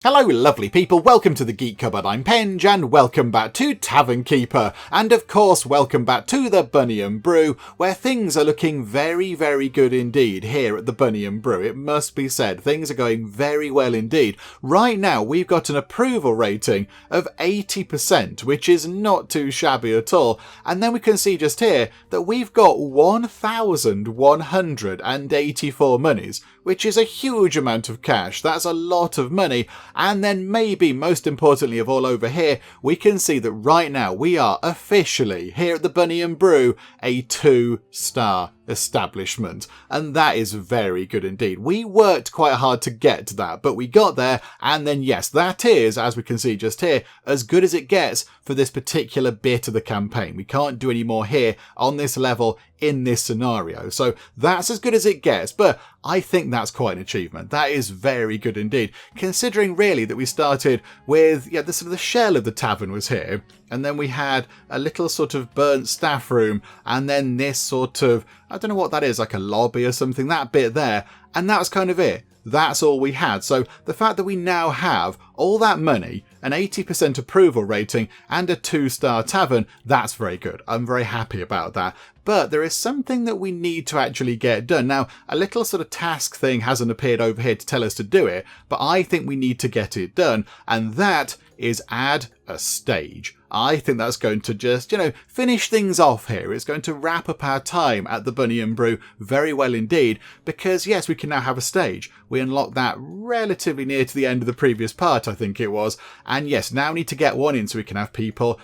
Hello lovely people, welcome to the Geek Cupboard, I'm Penge, and welcome back to Tavern Keeper, and of course welcome back to the Bunny and Brew, where things are looking very good indeed here at the Bunny and Brew. It must be said, things are going very well indeed. Right now we've got an approval rating of 80%, which is not too shabby at all, and then we can see just here that we've got 1,184 monies, which is a huge amount of cash. That's a lot of money. And then maybe most importantly of all over here, we can see that right now we are officially here at the Bunny and Brew a 2-star establishment, and that is very good indeed. We worked quite hard to get to that, but we got there, and then yes, that is, as we can see just here, as good as it gets for this particular bit of the campaign. We can't do any more here on this level in this scenario, so that's as good as it gets, but I think that's quite an achievement. That is very good indeed, considering really that we started with, the sort of the shell of the tavern was here, and then we had a little sort of burnt staff room, and then this sort of, I don't know what that is, like a lobby or something, that bit there, and that was kind of it. That's all we had. So the fact that we now have all that money, an 80% approval rating, and a 2-star tavern, that's very good. I'm very happy about that. But there is something that we need to actually get done. Now, a little sort of task thing hasn't appeared over here to tell us to do it, but I think we need to get it done, and that is add a stage. I think that's going to just, finish things off here. It's going to wrap up our time at the Bunny and Brew very well indeed, because yes, we can now have a stage. We unlocked that relatively near to the end of the previous part, I think it was. And yes, now we need to get one in so we can have people,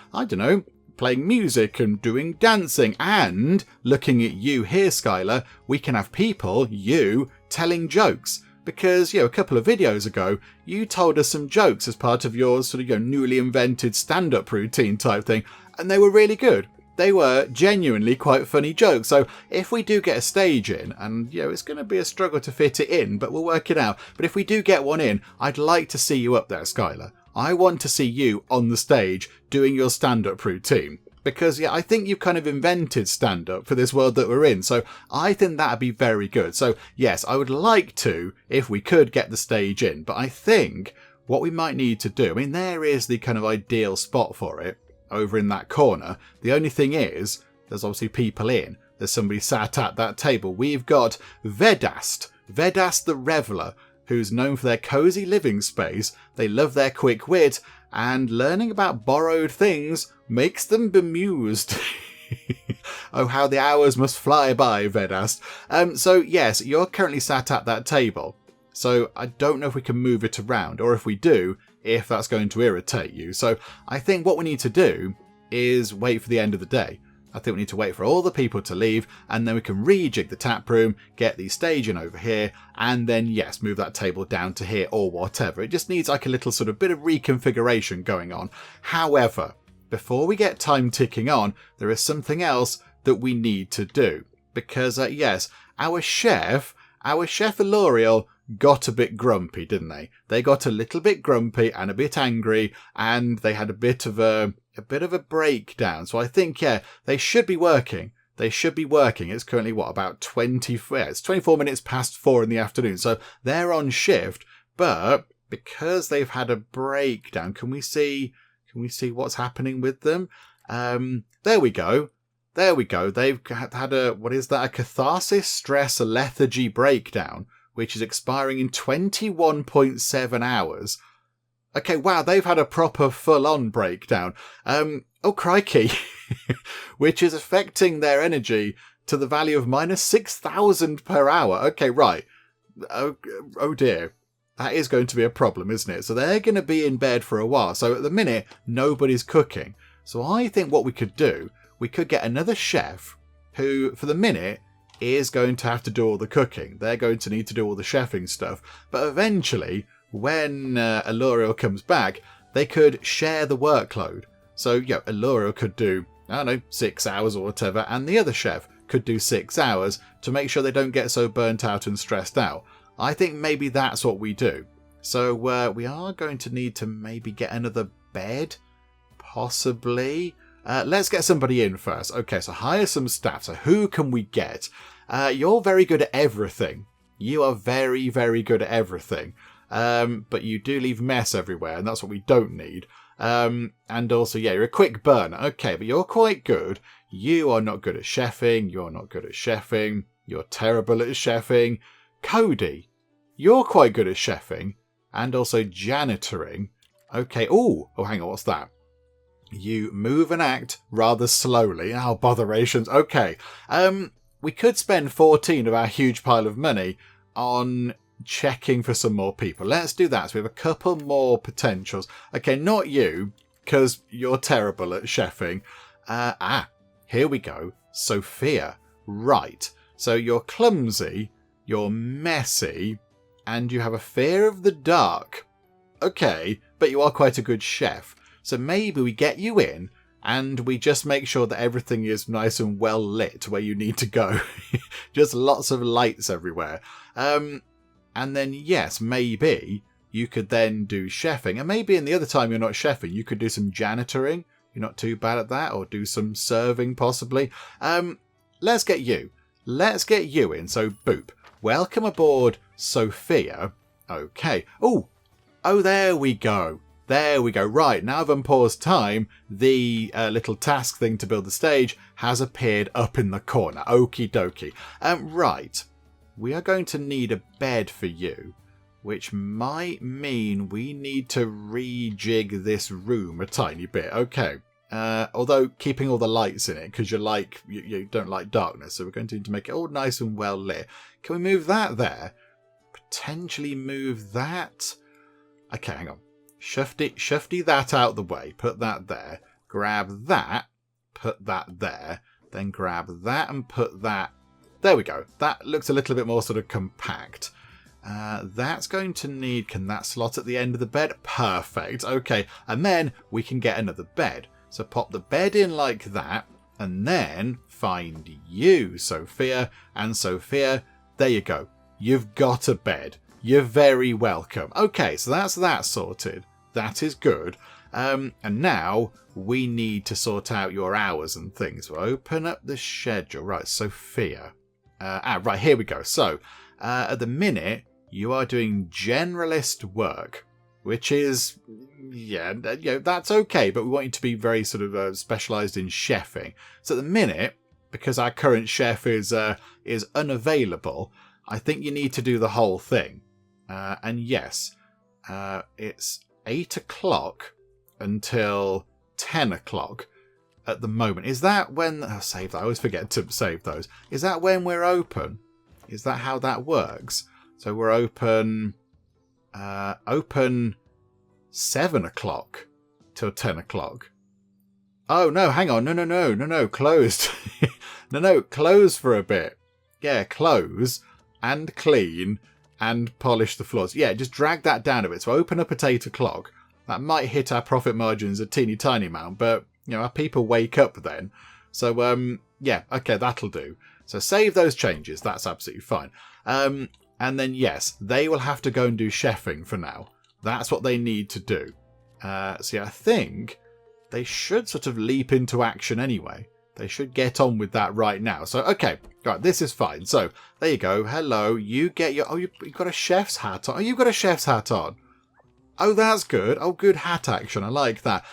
playing music and doing dancing, and looking at you here, Skylar, we can have people, you, telling jokes. Because, a couple of videos ago, you told us some jokes as part of your sort of newly invented stand-up routine type thing, and they were really good. They were genuinely quite funny jokes. So if we do get a stage in, and it's going to be a struggle to fit it in, but we'll work it out. But if we do get one in, I'd like to see you up there, Skylar. I want to see you on the stage doing your stand-up routine. Because, I think you've kind of invented stand-up for this world that we're in. So I think that'd be very good. So, yes, I would like to, if we could, get the stage in. But I think what we might need to do, there is the kind of ideal spot for it, over in that corner. The only thing is, there's obviously people in. There's somebody sat at that table. We've got Vedast the Reveller, who's known for their cosy living space. They love their quick wit, and learning about borrowed things makes them bemused. Oh, how the hours must fly by, Vedast. So yes, you're currently sat at that table. So I don't know if we can move it around, or if we do, if that's going to irritate you. So I think what we need to do is wait for the end of the day. I think we need to wait for all the people to leave, and then we can rejig the taproom, get the stage in over here, and then, yes, move that table down to here or whatever. It just needs like a little sort of bit of reconfiguration going on. However, before we get time ticking on, there is something else that we need to do. Because, yes, our chef Eloriel got a bit grumpy, didn't they? They got a little bit grumpy and a bit angry, and they had a bit of a breakdown. So I think, they should be working. It's currently, about 24 minutes past 4 in the afternoon. So they're on shift, but because they've had a breakdown, can we see what's happening with them? There we go. They've had a catharsis, stress, lethargy breakdown, which is expiring in 21.7 hours. Okay, wow, they've had a proper full-on breakdown. Oh, crikey. Which is affecting their energy to the value of minus 6,000 per hour. Okay, right. Oh dear. That is going to be a problem, isn't it? So they're going to be in bed for a while. So at the minute, nobody's cooking. So I think what we could do, we could get another chef who, for the minute, is going to have to do all the cooking. They're going to need to do all the chefing stuff. But eventually, when Eloriel comes back, they could share the workload. So, Eloriel could do, 6 hours or whatever, and the other chef could do 6 hours to make sure they don't get so burnt out and stressed out. I think maybe that's what we do. So, we are going to need to maybe get another bed, possibly. Let's get somebody in first. Okay, so hire some staff. So who can we get? You're very good at everything. You are very, very good at everything. But you do leave mess everywhere, and that's what we don't need. And also, yeah, you're a quick burner. Okay, but you're quite good. You are not good at chefing. You're not good at chefing. You're terrible at chefing. Cody, you're quite good at chefing and also janitoring. Okay. Oh, hang on. What's that? You move and act rather slowly. Oh, botherations. Okay. We could spend 14 of our huge pile of money on checking for some more people. Let's do that. So we have a couple more potentials. Okay, not you, because you're terrible at chefing. Here we go. Sophia. Right. So you're clumsy, you're messy, and you have a fear of the dark. Okay, but you are quite a good chef. So maybe we get you in and we just make sure that everything is nice and well lit where you need to go. Just lots of lights everywhere. And then, yes, maybe you could then do chefing. And maybe in the other time you're not chefing, you could do some janitoring. You're not too bad at that. Or do some serving, possibly. Let's get you. Let's get you in. So, boop. Welcome aboard, Sophia. Okay. Oh, there we go. There we go. Right, now I've unpaused time. The little task thing to build the stage has appeared up in the corner. Okie dokie. Right. We are going to need a bed for you, which might mean we need to rejig this room a tiny bit. Okay. Although keeping all the lights in it, because you don't like darkness, so we're going to need to make it all nice and well lit. Can we move that there? Potentially move that? Okay, hang on. Shufty that out the way. Put that there. Grab that. Put that there. Then grab that and put that. There we go. That looks a little bit more sort of compact. That's going to need... Can that slot at the end of the bed? Perfect. Okay. And then we can get another bed. So pop the bed in like that. And then find you, Sophia. And Sophia, there you go. You've got a bed. You're very welcome. Okay, so that's that sorted. That is good. And now we need to sort out your hours and things. We'll open up the schedule. Right, Sophia. Right, here we go. So, at the minute, you are doing generalist work, which is, yeah, that's okay, but we want you to be very sort of specialised in chefing. So at the minute, because our current chef is unavailable, I think you need to do the whole thing. And yes, it's 8 o'clock until 10 o'clock at the moment. Is that when... save that. I always forget to save those. Is that when we're open? Is that how that works? So we're open 7 o'clock till 10 o'clock. Oh, no, hang on. No, closed. No, close for a bit. Yeah, close and clean and polish the floors. Yeah, just drag that down a bit. So open up at 8 o'clock. That might hit our profit margins a teeny tiny amount, but, our people wake up then. So, yeah, okay, that'll do. So save those changes. That's absolutely fine. And then, yes, they will have to go and do chefing for now. That's what they need to do. So, yeah, I think they should sort of leap into action anyway. They should get on with that right now. So, okay, right, this is fine. So, there you go. Hello, you get your... Oh, you've got a chef's hat on. Oh, you've got a chef's hat on. Oh, that's good. Oh, good hat action. I like that.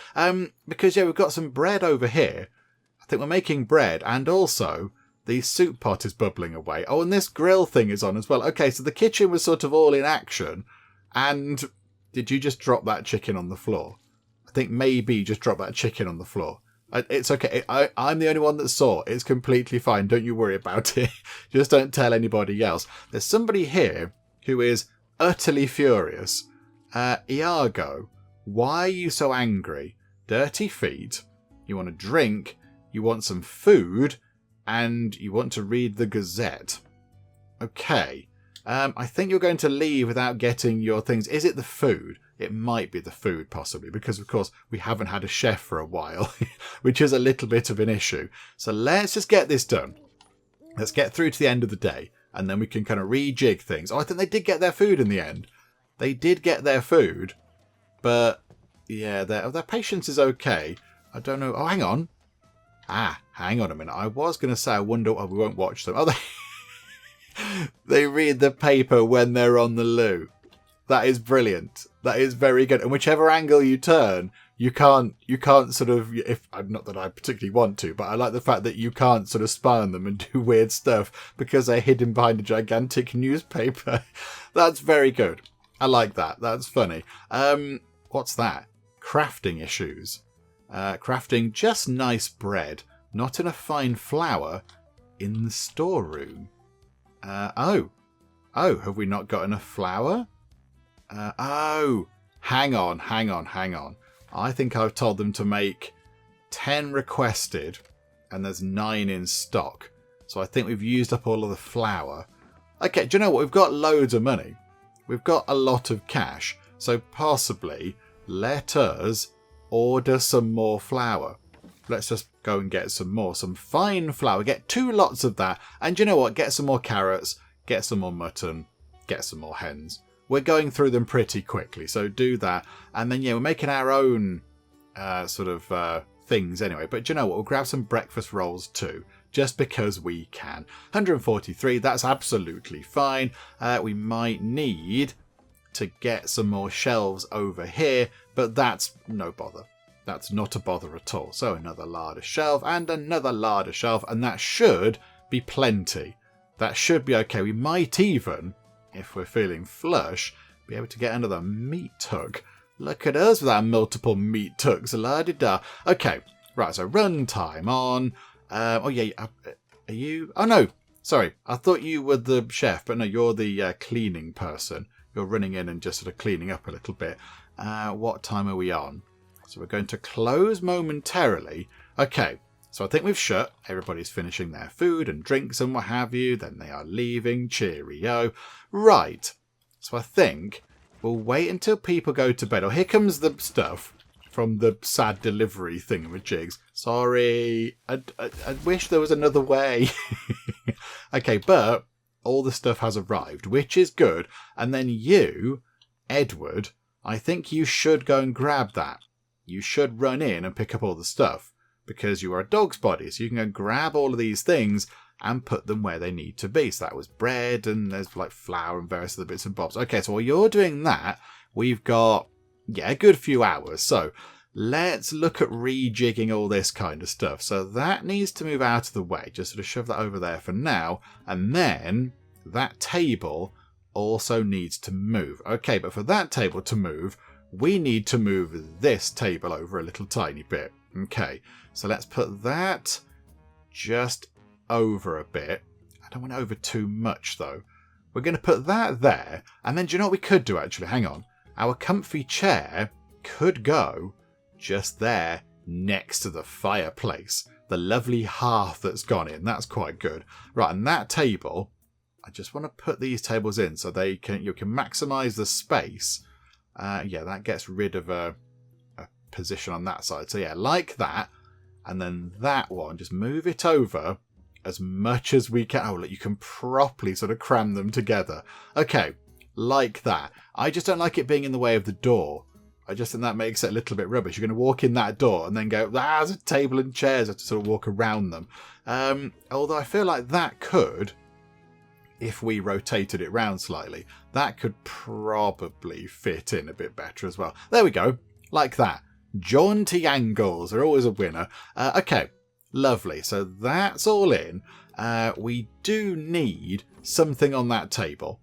Because, yeah, we've got some bread over here. I think we're making bread. And also, the soup pot is bubbling away. Oh, and this grill thing is on as well. Okay, so the kitchen was sort of all in action. And did you just drop that chicken on the floor? I think maybe you just dropped that chicken on the floor. It's okay. I'm the only one that saw. It's completely fine. Don't you worry about it. Just don't tell anybody else. There's somebody here who is utterly furious. Iago, why are you so angry? Dirty feet. You want a drink. You want some food. And you want to read the Gazette. Okay. I think you're going to leave without getting your things. Is it the food? It might be the food, possibly, because, of course, we haven't had a chef for a while, which is a little bit of an issue. So let's just get this done. Let's get through to the end of the day, and then we can kind of rejig things. Oh, I think they did get their food in the end. They did get their food, but, yeah, their patience is okay. I don't know. Oh, hang on. Hang on a minute. I was going to say, I wonder... Oh, we won't watch them. Oh, they read the paper when they're on the loo. That is brilliant. That is very good. And whichever angle you turn, you can't sort of, if not that I particularly want to, but I like the fact that you can't sort of spy on them and do weird stuff because they're hidden behind a gigantic newspaper. That's very good. I like that. That's funny. What's that? Crafting issues. Crafting just nice bread, not enough fine flour in the storeroom. Oh, have we not got enough flour? Hang on. I think I've told them to make 10 requested and there's 9 in stock. So I think we've used up all of the flour. Okay, do you know what? We've got loads of money. We've got a lot of cash. So possibly let us order some more flour. Let's just go and get some more. Some fine flour. Get 2 lots of that. And do you know what? Get some more carrots. Get some more mutton. Get some more hens. We're going through them pretty quickly, so do that. And then, yeah, we're making our own things anyway. But do you know what? We'll grab some breakfast rolls too, just because we can. 143, that's absolutely fine. We might need to get some more shelves over here, but that's no bother. That's not a bother at all. So another larder shelf and another larder shelf, and that should be plenty. That should be okay. We might even, if we're feeling flush, be able to get another meat hook. Look at us with our multiple meat hooks. La-di-da. Okay, right, so run time on. Are you... Oh, no, sorry. I thought you were the chef, but no, you're the cleaning person. You're running in and just sort of cleaning up a little bit. What time are we on? So we're going to close momentarily. Okay, so I think we've shut. Everybody's finishing their food and drinks and what have you. Then they are leaving. Cheerio. Right. So I think we'll wait until people go to bed. Oh, here comes the stuff from the sad delivery thingamajigs. Sorry. I wish there was another way. Okay, but all the stuff has arrived, which is good. And then you, Edward, I think you should go and grab that. You should run in and pick up all the stuff. Because you are a dog's body, so you can go grab all of these things and put them where they need to be. So that was bread, and there's like flour and various other bits and bobs. Okay, so while you're doing that, we've got, a good few hours. So let's look at rejigging all this kind of stuff. So that needs to move out of the way. Just sort of shove that over there for now. And then that table also needs to move. Okay, but for that table to move, we need to move this table over a little tiny bit. Okay, so let's put that just over a bit. I don't want it over too much, though. We're going to put that there. And then do you know what we could do, actually? Hang on. Our comfy chair could go just there next to the fireplace. The lovely hearth that's gone in. That's quite good. Right, and that table, I just want to put these tables in so you can maximise the space. That gets rid of a position on that side. So yeah, like that. And then that one, just move it over as much as we can. Oh, look, you can properly sort of cram them together. Okay, like that. I just don't like it being in the way of the door. I just think that makes it a little bit rubbish. You're going to walk in that door and then go, there's a table and chairs. I have to sort of walk around them. Although I feel like that could, if we rotated it round slightly, that could probably fit in a bit better as well. There we go. Like that. Jaunty angles are always a winner. Okay, lovely. So that's all in. We do need something on that table.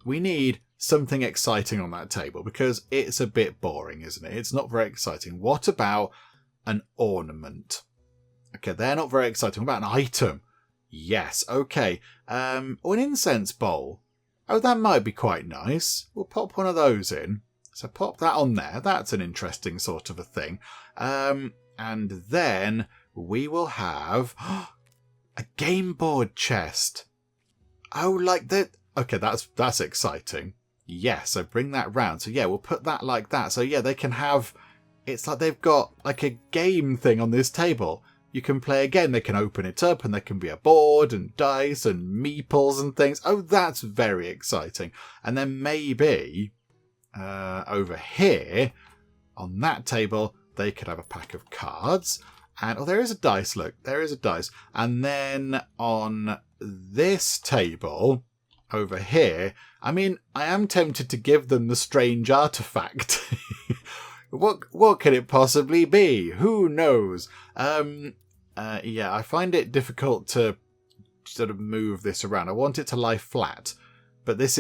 We need something exciting on that table because it's a bit boring, isn't it? It's not very exciting. What about an ornament? Okay, they're not very exciting. What about an item? Yes, okay. Or an incense bowl. Oh, that might be quite nice. We'll pop one of those in. So pop that on there. That's an interesting sort of a thing. And then we will have a game board chest. Oh, like that. Okay, that's exciting. Yeah, so bring that round. So yeah, we'll put that like that. So yeah, they can have, it's like they've got like a game thing on this table. You can play a game. They can open it up and there can be a board and dice and meeples and things. Oh, that's very exciting. And then maybe over here on that table, they could have a pack of cards. And, oh, there is a dice. Look, there is a dice. And then on this table, over here. I mean, I am tempted to give them the strange artifact. What could it possibly be? Who knows? Yeah, I find it difficult to sort of move this around. I want it to lie flat, but it's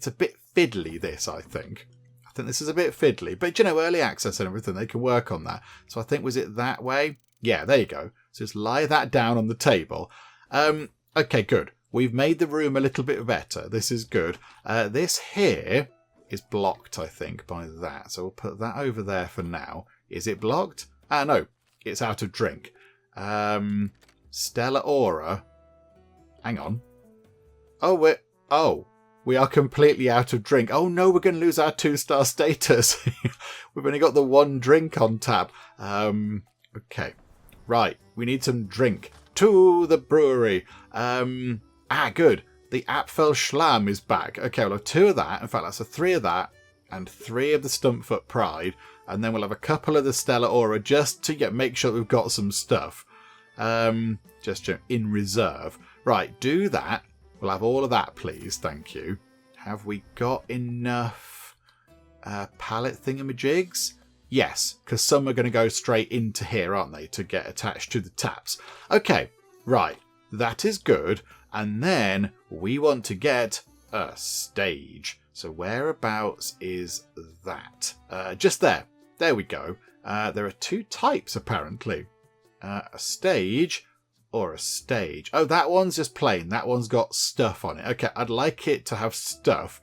a bit fiddly, this, I think. I think this is a bit fiddly, but early access and everything, they can work on that. So I think, was it that way? Yeah, there you go. So just lie that down on the table. Okay, good. We've made the room a little bit better. This is good. This here is blocked, I think, by that. So we'll put that over there for now. Is it blocked? No, it's out of drink. Stellar Aura. Hang on. We are completely out of drink. Oh no, we're going to lose our 2-star status. We've only got the 1 drink on tap. Okay. Right, we need some drink. To the brewery. Good. The Apfel Schlam is back. Okay, we'll have 2 of that. In fact, that's a 3 of that. And 3 of the Stumpfoot Pride. And then we'll have a couple of the Stellar Aura just to make sure we've got some stuff. Just in reserve. Right, do that. We'll have all of that, please. Thank you. Have we got enough pallet thingamajigs? Yes, because some are going to go straight into here, aren't they, to get attached to the taps. Okay, right. That is good. And then we want to get a stage. So whereabouts is that? Just there. There we go. There are 2 types, apparently. A stage or a stage. Oh, that one's just plain. That one's got stuff on it. Okay, I'd like it to have stuff.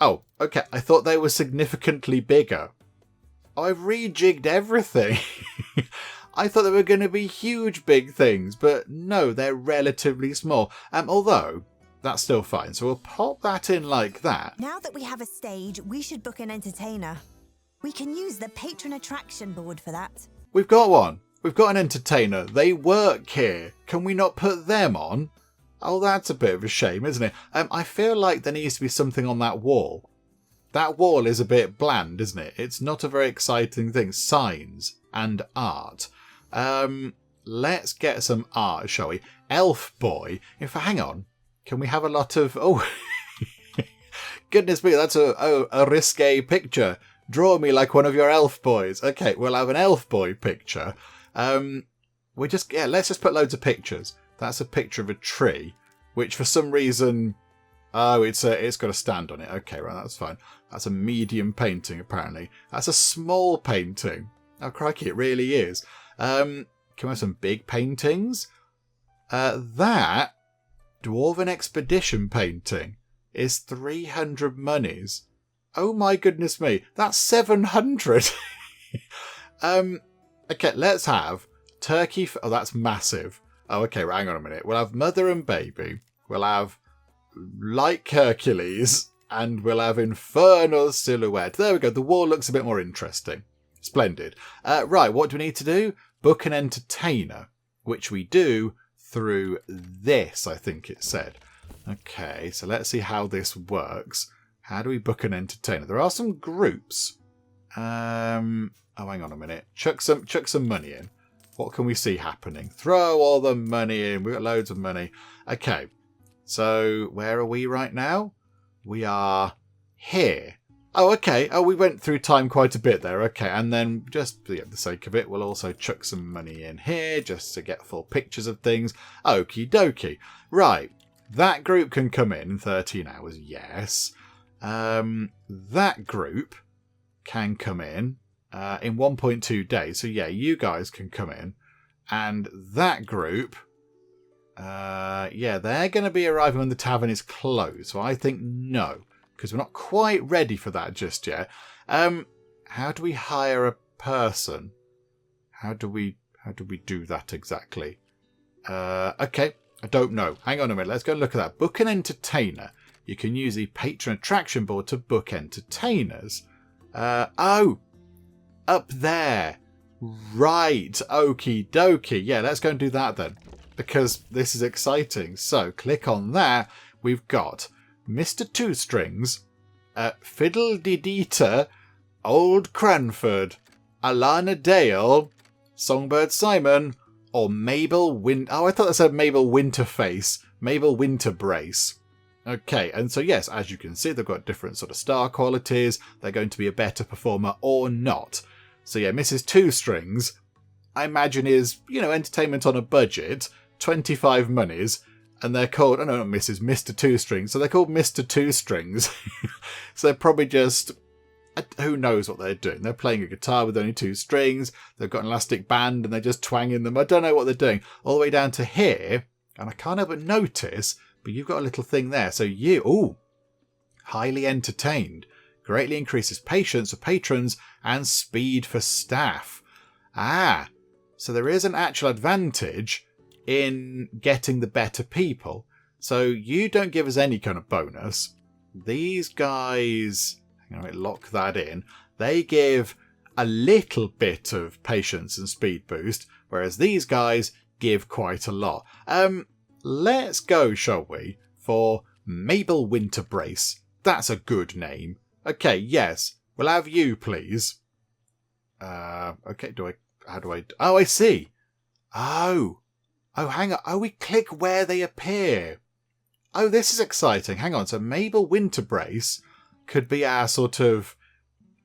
Oh, okay. I thought they were significantly bigger. I've rejigged everything. I thought they were going to be huge big things, but no, they're relatively small. Although, that's still fine. So we'll pop that in like that. Now that we have a stage, we should book an entertainer. We can use the patron attraction board for that. We've got one. We've got an entertainer. They work here. Can we not put them on? Oh, that's a bit of a shame, isn't it? I feel like there needs to be something on that wall. That wall is a bit bland, isn't it? It's not a very exciting thing. Signs and art. Let's get some art, shall we? Elf boy. In fact, hang on. Can we have a lot of... Oh, goodness me, that's a risque picture. Draw me like one of your elf boys. Okay, we'll have an elf boy picture. Let's just put loads of pictures. That's a picture of a tree, which for some reason... Oh, it's got a stand on it. Okay, right, that's fine. That's a medium painting, apparently. That's a small painting. Oh, crikey, it really is. Can we have some big paintings? That Dwarven Expedition painting is 300 monies. Oh my goodness me, that's 700. Okay, let's have turkey. Oh, that's massive. Oh, okay, hang on a minute. We'll have mother and baby. We'll have like Hercules, and we'll have infernal silhouette. There we go. The wall looks a bit more interesting. Splendid. Right, what do we need to do? Book an entertainer, which we do through this, I think it said. Okay, so let's see how this works. How do we book an entertainer? There are some groups. Oh, hang on a minute. Chuck some money in. What can we see happening? Throw all the money in. We've got loads of money. Okay, so where are we right now? We are here. Oh, okay. Oh, we went through time quite a bit there. Okay, and then just for the sake of it, we'll also chuck some money in here just to get full pictures of things. Okie dokie. Right, that group can come in 13 hours, yes. That group can come in 1.2 days. So yeah, you guys can come in. And that group, yeah, they're going to be arriving when the tavern is closed. So I think no, because we're not quite ready for that just yet. How do we hire a person? How do we do that exactly? Okay, I don't know. Hang on a minute. Let's go and look at that. Book an entertainer. You can use the patron attraction board to book entertainers. Oh, up there. Right. Okie dokie. Yeah, let's go and do that then, because this is exciting. So click on that. We've got Mr. Two Strings, Fiddle-de-Deeter, Old Cranford, Alana Dale, Songbird Simon, or Mabel Oh, I thought that said Mabel Winterface. Mabel Winterbrace. Okay, and so yes, as you can see, they've got different sort of star qualities. They're going to be a better performer or not. So yeah, Mrs. Two Strings, I imagine is, entertainment on a budget, 25 monies, and they're called, oh no, not Mr. Two Strings, so they're called Mr. Two Strings. So they're probably just, who knows what they're doing. They're playing a guitar with only 2 strings, they've got an elastic band, and they're just twanging them. I don't know what they're doing. All the way down to here, and I can't help but notice, but you've got a little thing there. So highly entertained. Greatly increases patience for patrons and speed for staff. So there is an actual advantage in getting the better people. So you don't give us any kind of bonus. These guys, I'm going to lock that in. They give a little bit of patience and speed boost, whereas these guys give quite a lot. Let's go, shall we, for Mabel Winterbrace. That's a good name. Okay, yes. We'll have you, please. Okay, how do I... Oh, I see. Oh, hang on. Oh, we click where they appear. Oh, this is exciting. Hang on. So Mabel Winterbrace could be our sort of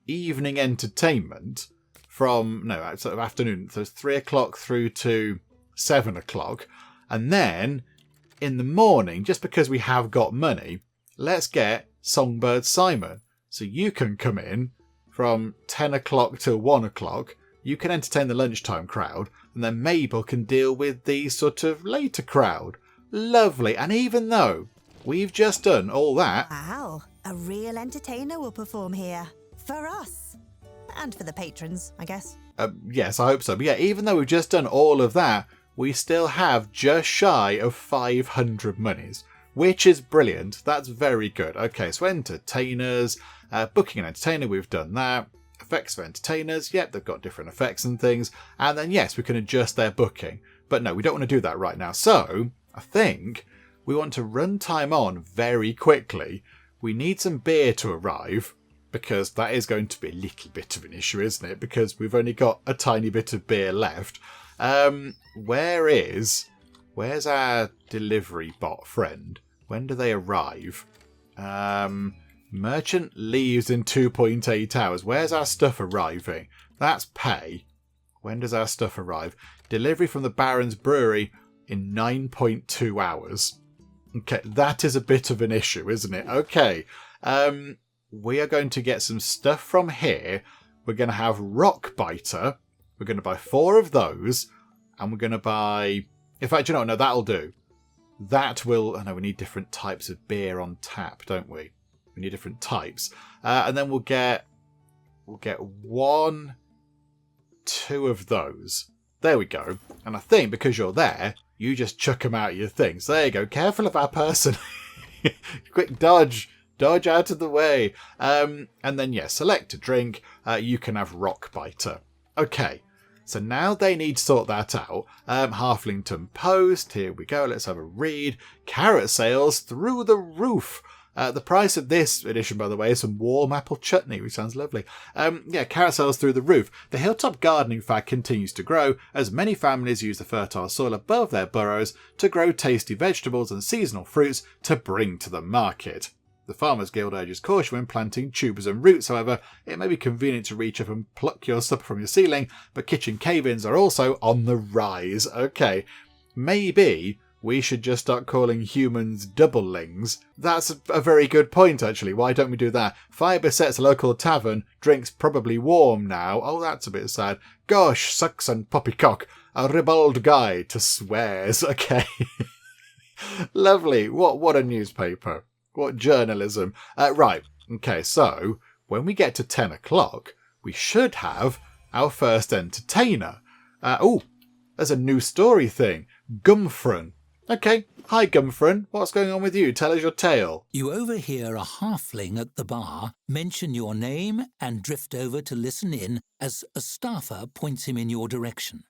evening entertainment from... No, sort of afternoon. So it's 3 o'clock through to 7 o'clock. And then in the morning, just because we have got money, let's get Songbird Simon. So you can come in from 10 o'clock till 1 o'clock. You can entertain the lunchtime crowd. And then Mabel can deal with the sort of later crowd. Lovely. And even though we've just done all that... Wow. A real entertainer will perform here. For us. And for the patrons, I guess. Yes, I hope so. But yeah, even though we've just done all of that, we still have just shy of 500 monies, which is brilliant. That's very good. Okay, so entertainers, booking an entertainer, we've done that. Effects for entertainers, yep, they've got different effects and things. And then, yes, we can adjust their booking. But no, we don't want to do that right now. So, I think we want to run time on very quickly. We need some beer to arrive, because that is going to be a little bit of an issue, isn't it? Because we've only got a tiny bit of beer left. Where's our delivery bot friend? When do they arrive? Merchant leaves in 2.8 hours. Where's our stuff arriving? That's pay. When does our stuff arrive? Delivery from the Baron's Brewery in 9.2 hours. Okay, that is a bit of an issue, isn't it? Okay, we are going to get some stuff from here. We're going to have Rock Biter. We're going to buy 4 of those. And we're going to buy... In fact, no, that'll do. That will... Oh no, we need different types of beer on tap, don't we? We need different types. And then we'll get 1, 2 of those. There we go. And I think because you're there, you just chuck them out of your things. There you go. Careful of our person. Quick dodge. Dodge out of the way. And then, yes, select a drink. You can have Rock Biter. Okay. So now they need to sort that out. Halflington Post. Here we go. Let's have a read. Carrot sales through the roof. The price of this edition, by the way, is some warm apple chutney, which sounds lovely. Carrot sales through the roof. The hilltop gardening fad continues to grow as many families use the fertile soil above their burrows to grow tasty vegetables and seasonal fruits to bring to the market. The Farmers Guild urges caution when planting tubers and roots, however. It may be convenient to reach up and pluck your supper from your ceiling, but kitchen cave-ins are also on the rise. Okay, maybe we should just start calling humans doublelings. That's a very good point, actually. Why don't we do that? Fire besets a local tavern. Drinks probably warm now. Oh, that's a bit sad. Gosh, sucks and poppycock. A ribald guide to swears. Okay. Lovely. What a newspaper. What journalism. Right. Okay, so when we get to 10 o'clock, we should have our first entertainer. There's a new story thing. Gumfrun. Okay. Hi, Gumfrun. What's going on with you? Tell us your tale. You overhear a halfling at the bar mention your name and drift over to listen in as a staffer points him in your direction.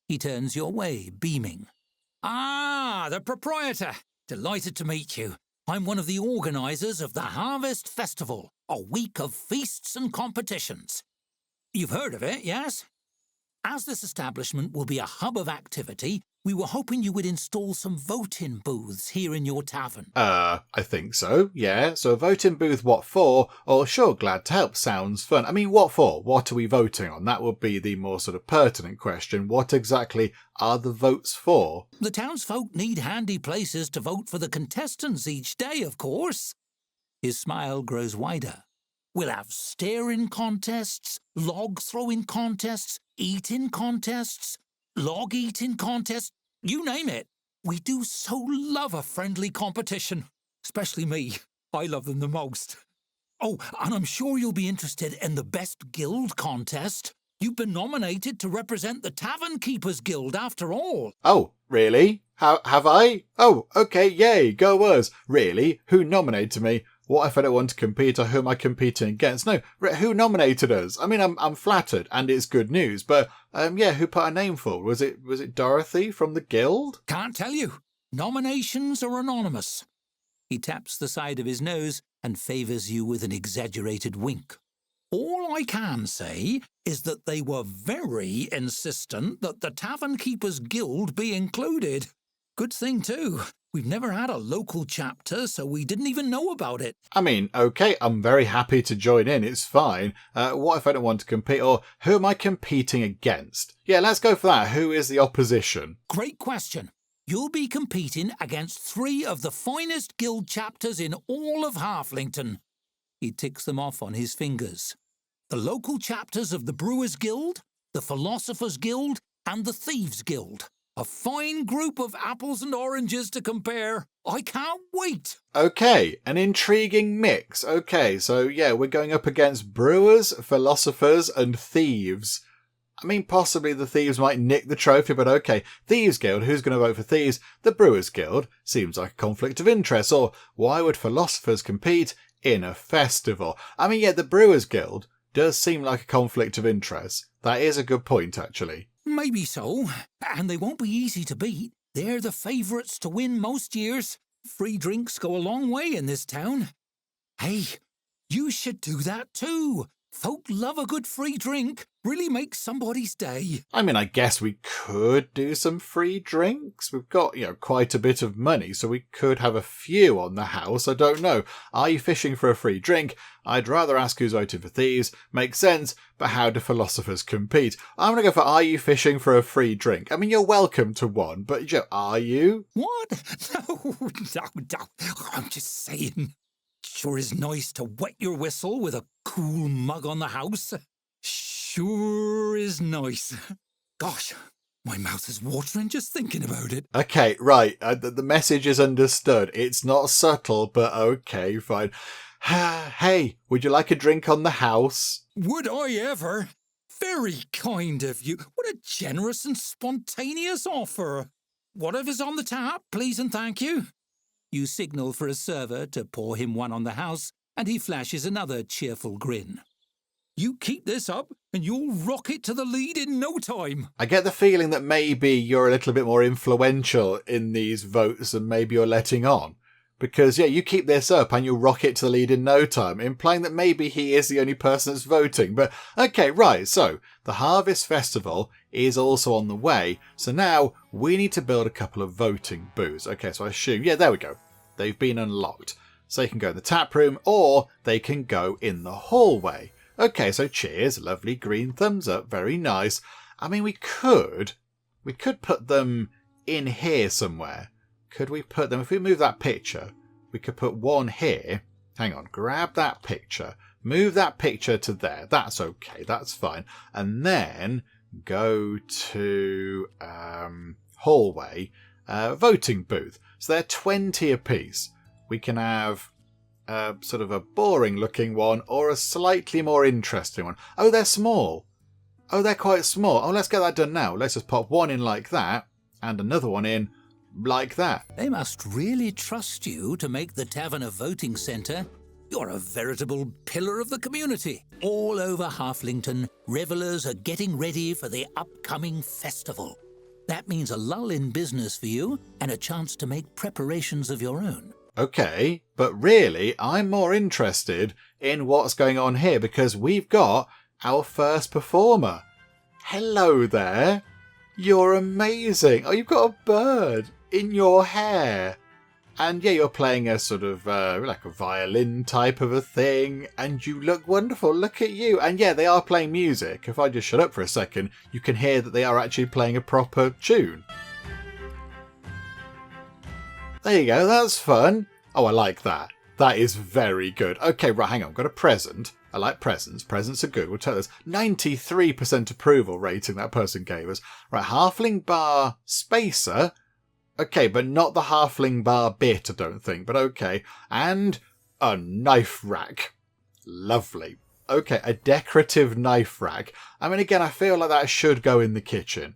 He turns your way, beaming. Ah, the proprietor. Delighted to meet you. I'm one of the organisers of the Harvest Festival, a week of feasts and competitions. You've heard of it, yes? As this establishment will be a hub of activity, we were hoping you would install some voting booths here in your tavern. I think so, yeah. So a voting booth, what for? Or sure, glad to help, sounds fun. I mean, what for? What are we voting on? That would be the more sort of pertinent question. What exactly are the votes for? The townsfolk need handy places to vote for the contestants each day, of course. His smile grows wider. We'll have staring contests, log throwing contests, eating contests, log eating contests, you name it. We do so love a friendly competition. Especially me. I love them the most. Oh, and I'm sure you'll be interested in the Best Guild contest. You've been nominated to represent the Tavern Keepers Guild after all. Oh, really? Have I? Oh, okay, yay, go us. Really? Who nominated me? What if I don't want to compete, or who am I competing against? No, who nominated us? I mean, I'm flattered, and it's good news, but, yeah, who put our name forward? Was it Dorothy from the guild? Can't tell you. Nominations are anonymous. He taps the side of his nose and favours you with an exaggerated wink. All I can say is that they were very insistent that the Tavern Keepers Guild be included. Good thing, too. We've never had a local chapter, so we didn't even know about it. I mean, okay, I'm very happy to join in, it's fine. What if I don't want to compete, or who am I competing against? Yeah, let's go for that. Who is the opposition? Great question. You'll be competing against 3 of the finest guild chapters in all of Halflington. He ticks them off on his fingers. The local chapters of the Brewers Guild, the Philosophers Guild, and the Thieves Guild. A fine group of apples and oranges to compare. I can't wait. Okay, an intriguing mix. Okay, so yeah, we're going up against brewers, philosophers, and thieves. I mean, possibly the thieves might nick the trophy, but okay. Thieves Guild, who's going to vote for thieves? The Brewers Guild seems like a conflict of interest. Or why would philosophers compete in a festival? I mean, yeah, the Brewers Guild does seem like a conflict of interest. That is a good point, actually. Maybe so, and they won't be easy to beat. They're the favourites to win most years. Free drinks go a long way in this town. Hey, you should do that too. Folk love a good free drink. Really makes somebody's day. I mean, I guess we could do some free drinks. We've got, quite a bit of money, so we could have a few on the house. I don't know. Are you fishing for a free drink? I'd rather ask who's voting for thieves. Makes sense, but how do philosophers compete? I'm going to go for are you fishing for a free drink? I mean, you're welcome to one, but, are you? What? No. I'm just saying. Sure is nice to wet your whistle with a cool mug on the house. Sure is nice. Gosh, my mouth is watering just thinking about it. Okay, right. The message is understood. It's not subtle, but okay, fine. Hey, would you like a drink on the house? Would I ever? Very kind of you. What a generous and spontaneous offer. Whatever's on the tap, please and thank you. You signal for a server to pour him one on the house, and he flashes another cheerful grin. You keep this up, and you'll rocket to the lead in no time. I get the feeling that maybe you're a little bit more influential in these votes than maybe you're letting on. Because, yeah, you keep this up and you'll rocket to the lead in no time, implying that maybe he is the only person that's voting. But, okay, right, so the Harvest Festival is also on the way. So now we need to build a couple of voting booths. Okay, so I assume, yeah, there we go. They've been unlocked. So they can go in the taproom or they can go in the hallway. Okay, so cheers, lovely green thumbs up, very nice. I mean, we could put them in here somewhere. Could we put them, if we move that picture, we could put one here. Hang on, grab that picture, move that picture to there. That's okay, that's fine. And then go to hallway, voting booth. So they're 20 apiece. We can have sort of a boring looking one or a slightly more interesting one. Oh, they're small. Oh, they're quite small. Oh, let's get that done now. Let's just pop one in like that and another one in like that. They must really trust you to make the tavern a voting centre. You're a veritable pillar of the community. All over Halflington, revellers are getting ready for the upcoming festival. That means a lull in business for you and a chance to make preparations of your own. Okay, but really, I'm more interested in what's going on here because we've got our first performer. Hello there. You're amazing. Oh, you've got a bird in your hair. And yeah, you're playing a sort of like a violin type of a thing, and you look wonderful. Look at you. And yeah, they are playing music. If I just shut up for a second, you can hear that they are actually playing a proper tune. There you go, that's fun. Oh, I like that. That is very good. Okay, right, hang on. I've got a present. I like presents. Presents are good. We'll tell us. 93% approval rating that person gave us. Right, halfling bar spacer. Okay, but not the halfling bar bit, I don't think, but okay. And a knife rack. Lovely. Okay, a decorative knife rack. I mean, again, I feel like that should go in the kitchen.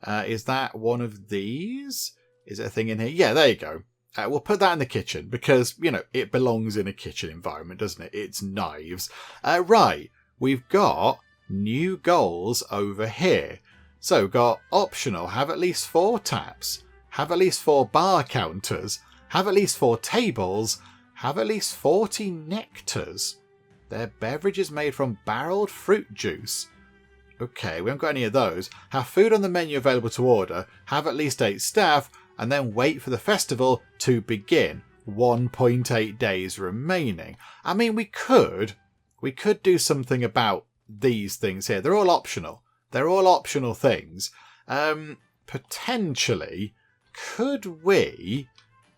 Is that one of these? Is there a thing in here? Yeah, there you go. We'll put that in the kitchen because, you know, it belongs in a kitchen environment, doesn't it? It's knives. Right, we've got new goals over here. So we've got optional, have at least 4 taps. Have at least 4 bar counters, have at least 4 tables, have at least 40 nectars. Their beverages made from barreled fruit juice. Okay, we haven't got any of those. Have food on the menu available to order, have at least 8 staff, and then wait for the festival to begin. 1.8 days remaining. I mean, we could do something about these things here. They're all optional. They're all optional things. Potentially, could we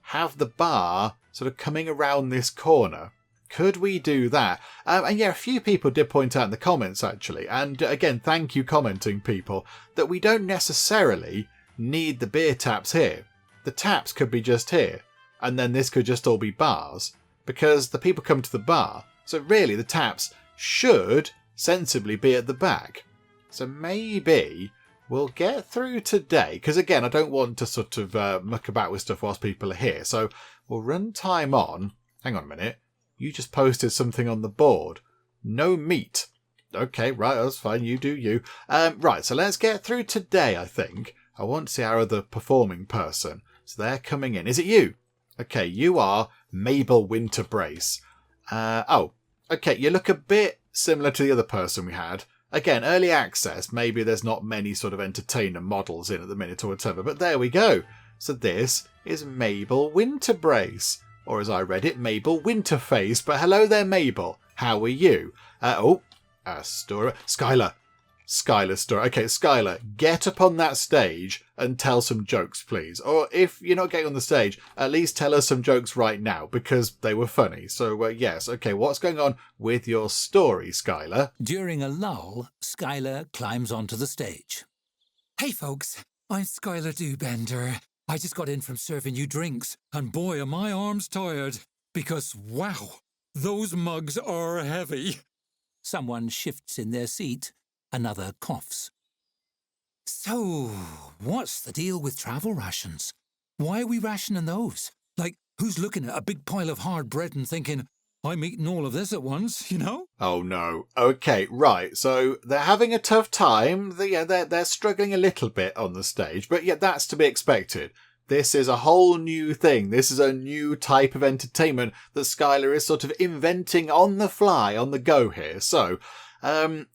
have the bar sort of coming around this corner? Could we do that? And yeah, a few people did point out in the comments, actually, and again, thank you commenting people, that we don't necessarily need the beer taps here. The taps could be just here, and then this could just all be bars, because the people come to the bar, so really the taps should sensibly be at the back. So maybe we'll get through today, because again, I don't want to sort of muck about with stuff whilst people are here. So we'll run time on. Hang on a minute. You just posted something on the board. No meat. Okay, right, that's fine. You do you. Right, so let's get through today, I think. I want to see our other performing person. So they're coming in. Is it you? Okay, you are Mabel Winterbrace. Oh, okay, you look a bit similar to the other person we had. Again, early access, maybe there's not many sort of entertainer models in at the minute or whatever, but there we go. So this is Mabel Winterbrace, or as I read it, Mabel Winterface. But hello there, Mabel. How are you? Skylar. Skylar story. Okay, Skylar, get up on that stage and tell some jokes, please. Or if you're not getting on the stage, at least tell us some jokes right now, because they were funny. So, yes, okay, what's going on with your story, Skylar? During a lull, Skylar climbs onto the stage. Hey, folks, I'm Skylar Dewbender. I just got in from serving you drinks, and boy, are my arms tired. Because, wow, those mugs are heavy. Someone shifts in their seat. Another coughs. So, what's the deal with travel rations? Why are we rationing those? Like, who's looking at a big pile of hard bread and thinking, I'm eating all of this at once, you know? Oh, no. Okay, right. So they're having a tough time. They're struggling a little bit on the stage. But yeah, that's to be expected. This is a whole new thing. This is a new type of entertainment that Skylar is sort of inventing on the fly, on the go here. So,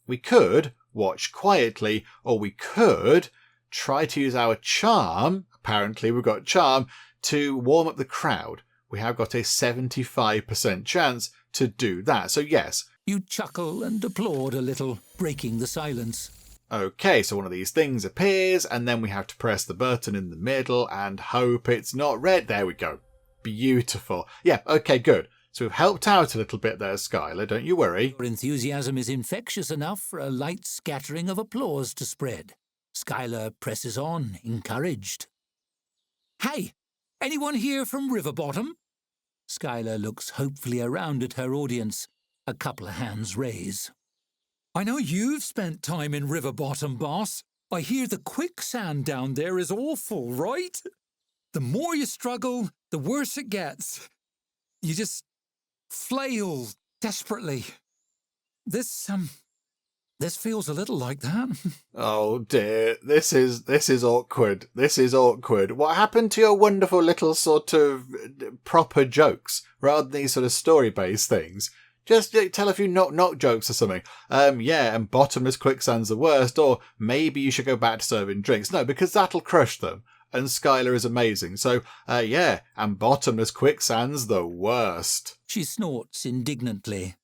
we could watch quietly, or we could try to use our charm. Apparently we've got charm to warm up the crowd. We have got a 75% chance to do that. So yes. You chuckle and applaud a little, breaking the silence. Okay, so one of these things appears, and then we have to press the button in the middle and hope it's not red. There we go. Beautiful. Yeah, okay, good. So we've helped out a little bit there, Skylar, don't you worry. Your enthusiasm is infectious enough for a light scattering of applause to spread. Skylar presses on, encouraged. Hey, anyone here from Riverbottom? Skylar looks hopefully around at her audience. A couple of hands raise. I know you've spent time in Riverbottom, boss. I hear the quicksand down there is awful, right? The more you struggle, the worse it gets. You just flail desperately. This feels a little like that. Oh dear, this is awkward. This is awkward. What happened to your wonderful little sort of proper jokes rather than these sort of story-based things? Just tell a few knock jokes or something. Yeah, and bottomless quicksand's the worst, or maybe you should go back to serving drinks. No, because that'll crush them. And Skylar is amazing. So, yeah, and bottomless quicksand's the worst. She snorts indignantly.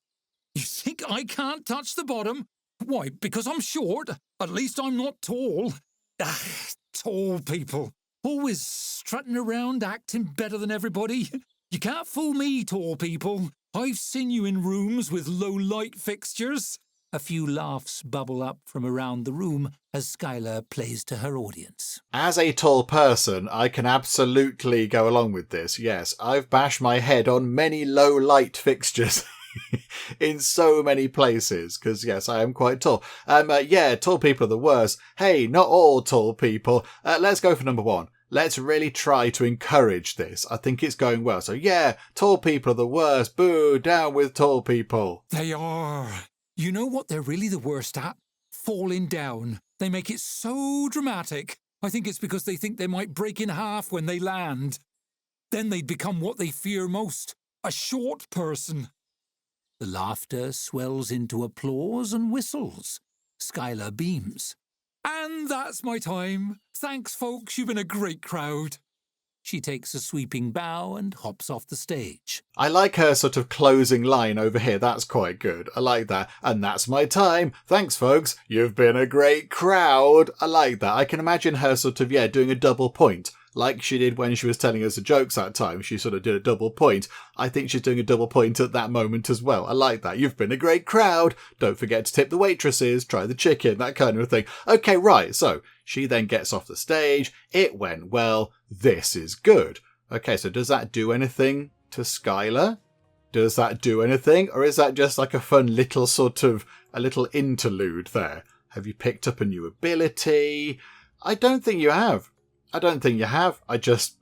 You think I can't touch the bottom? Why, because I'm short. At least I'm not tall. Tall people. Always strutting around acting better than everybody. You can't fool me, tall people. I've seen you in rooms with low light fixtures. A few laughs bubble up from around the room as Skylar plays to her audience. As a tall person, I can absolutely go along with this. Yes, I've bashed my head on many low light fixtures. In so many places, because yes, I am quite tall. Yeah, tall people are the worst. Hey, not all tall people. Let's go for number 1. Let's really try to encourage this. I think it's going well. So yeah, tall people are the worst. Boo, down with tall people. They are. You know what they're really the worst at? Falling down. They make it so dramatic. I think it's because they think they might break in half when they land. Then they'd become what they fear most, a short person. The laughter swells into applause and whistles. Skylar beams. And that's my time. Thanks, folks. You've been a great crowd. She takes a sweeping bow and hops off the stage. I like her sort of closing line over here. That's quite good. I like that. And that's my time. Thanks, folks. You've been a great crowd. I like that. I can imagine her sort of, doing a double point. Like she did when she was telling us the jokes that time. She sort of did a double point. I think she's doing a double point at that moment as well. I like that. You've been a great crowd. Don't forget to tip the waitresses. Try the chicken. That kind of thing. Okay, right. So she then gets off the stage. It went well. This is good. Okay, so does that do anything to Skylar? Does that do anything? Or is that just like a fun little sort of, a little interlude there? Have you picked up a new ability? I don't think you have. I just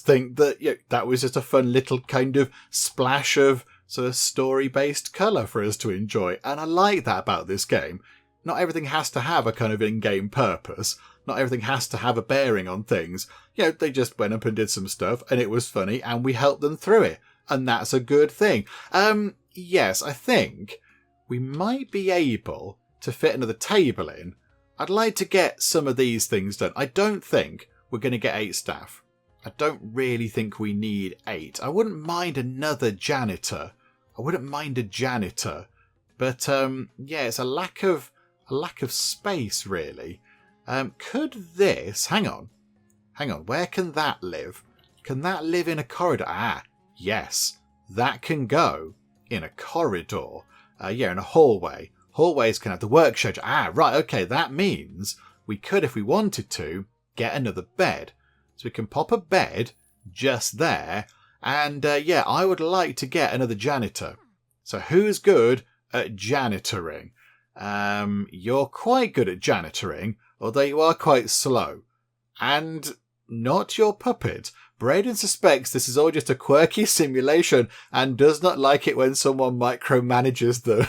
think that that was just a fun little kind of splash of sort of story-based colour for us to enjoy. And I like that about this game. Not everything has to have a kind of in-game purpose. Not everything has to have a bearing on things. They just went up and did some stuff and it was funny and we helped them through it. And that's a good thing. Yes, I think we might be able to fit another table in. I'd like to get some of these things done. I don't think we're going to get 8 staff. I don't really think we need 8. I wouldn't mind another janitor. But it's a lack of space really. Could this hang on, where can that live? Can that live in a corridor? Yes, that can go in a corridor. In a hallway. Hallways can have the work schedule. Right, okay, that means we could, if we wanted to, get another bed. So we can pop a bed just there. And I would like to get another janitor. So who's good at janitoring? You're quite good at janitoring, although you are quite slow. And not your puppet. Braden suspects this is all just a quirky simulation and does not like it when someone micromanages them.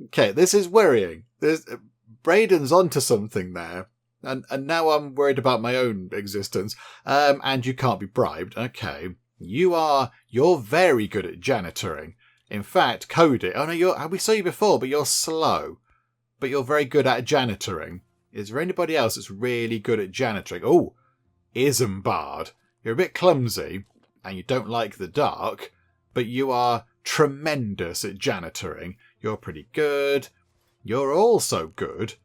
Okay, this is worrying. Braden's onto something there. And now I'm worried about my own existence. And you can't be bribed. Okay. You're very good at janitoring. In fact, Cody. Oh no, we saw you before, but you're slow. But you're very good at janitoring. Is there anybody else that's really good at janitoring? Oh, Isambard. You're a bit clumsy, and you don't like the dark, but you are tremendous at janitoring. You're pretty good. You're also good,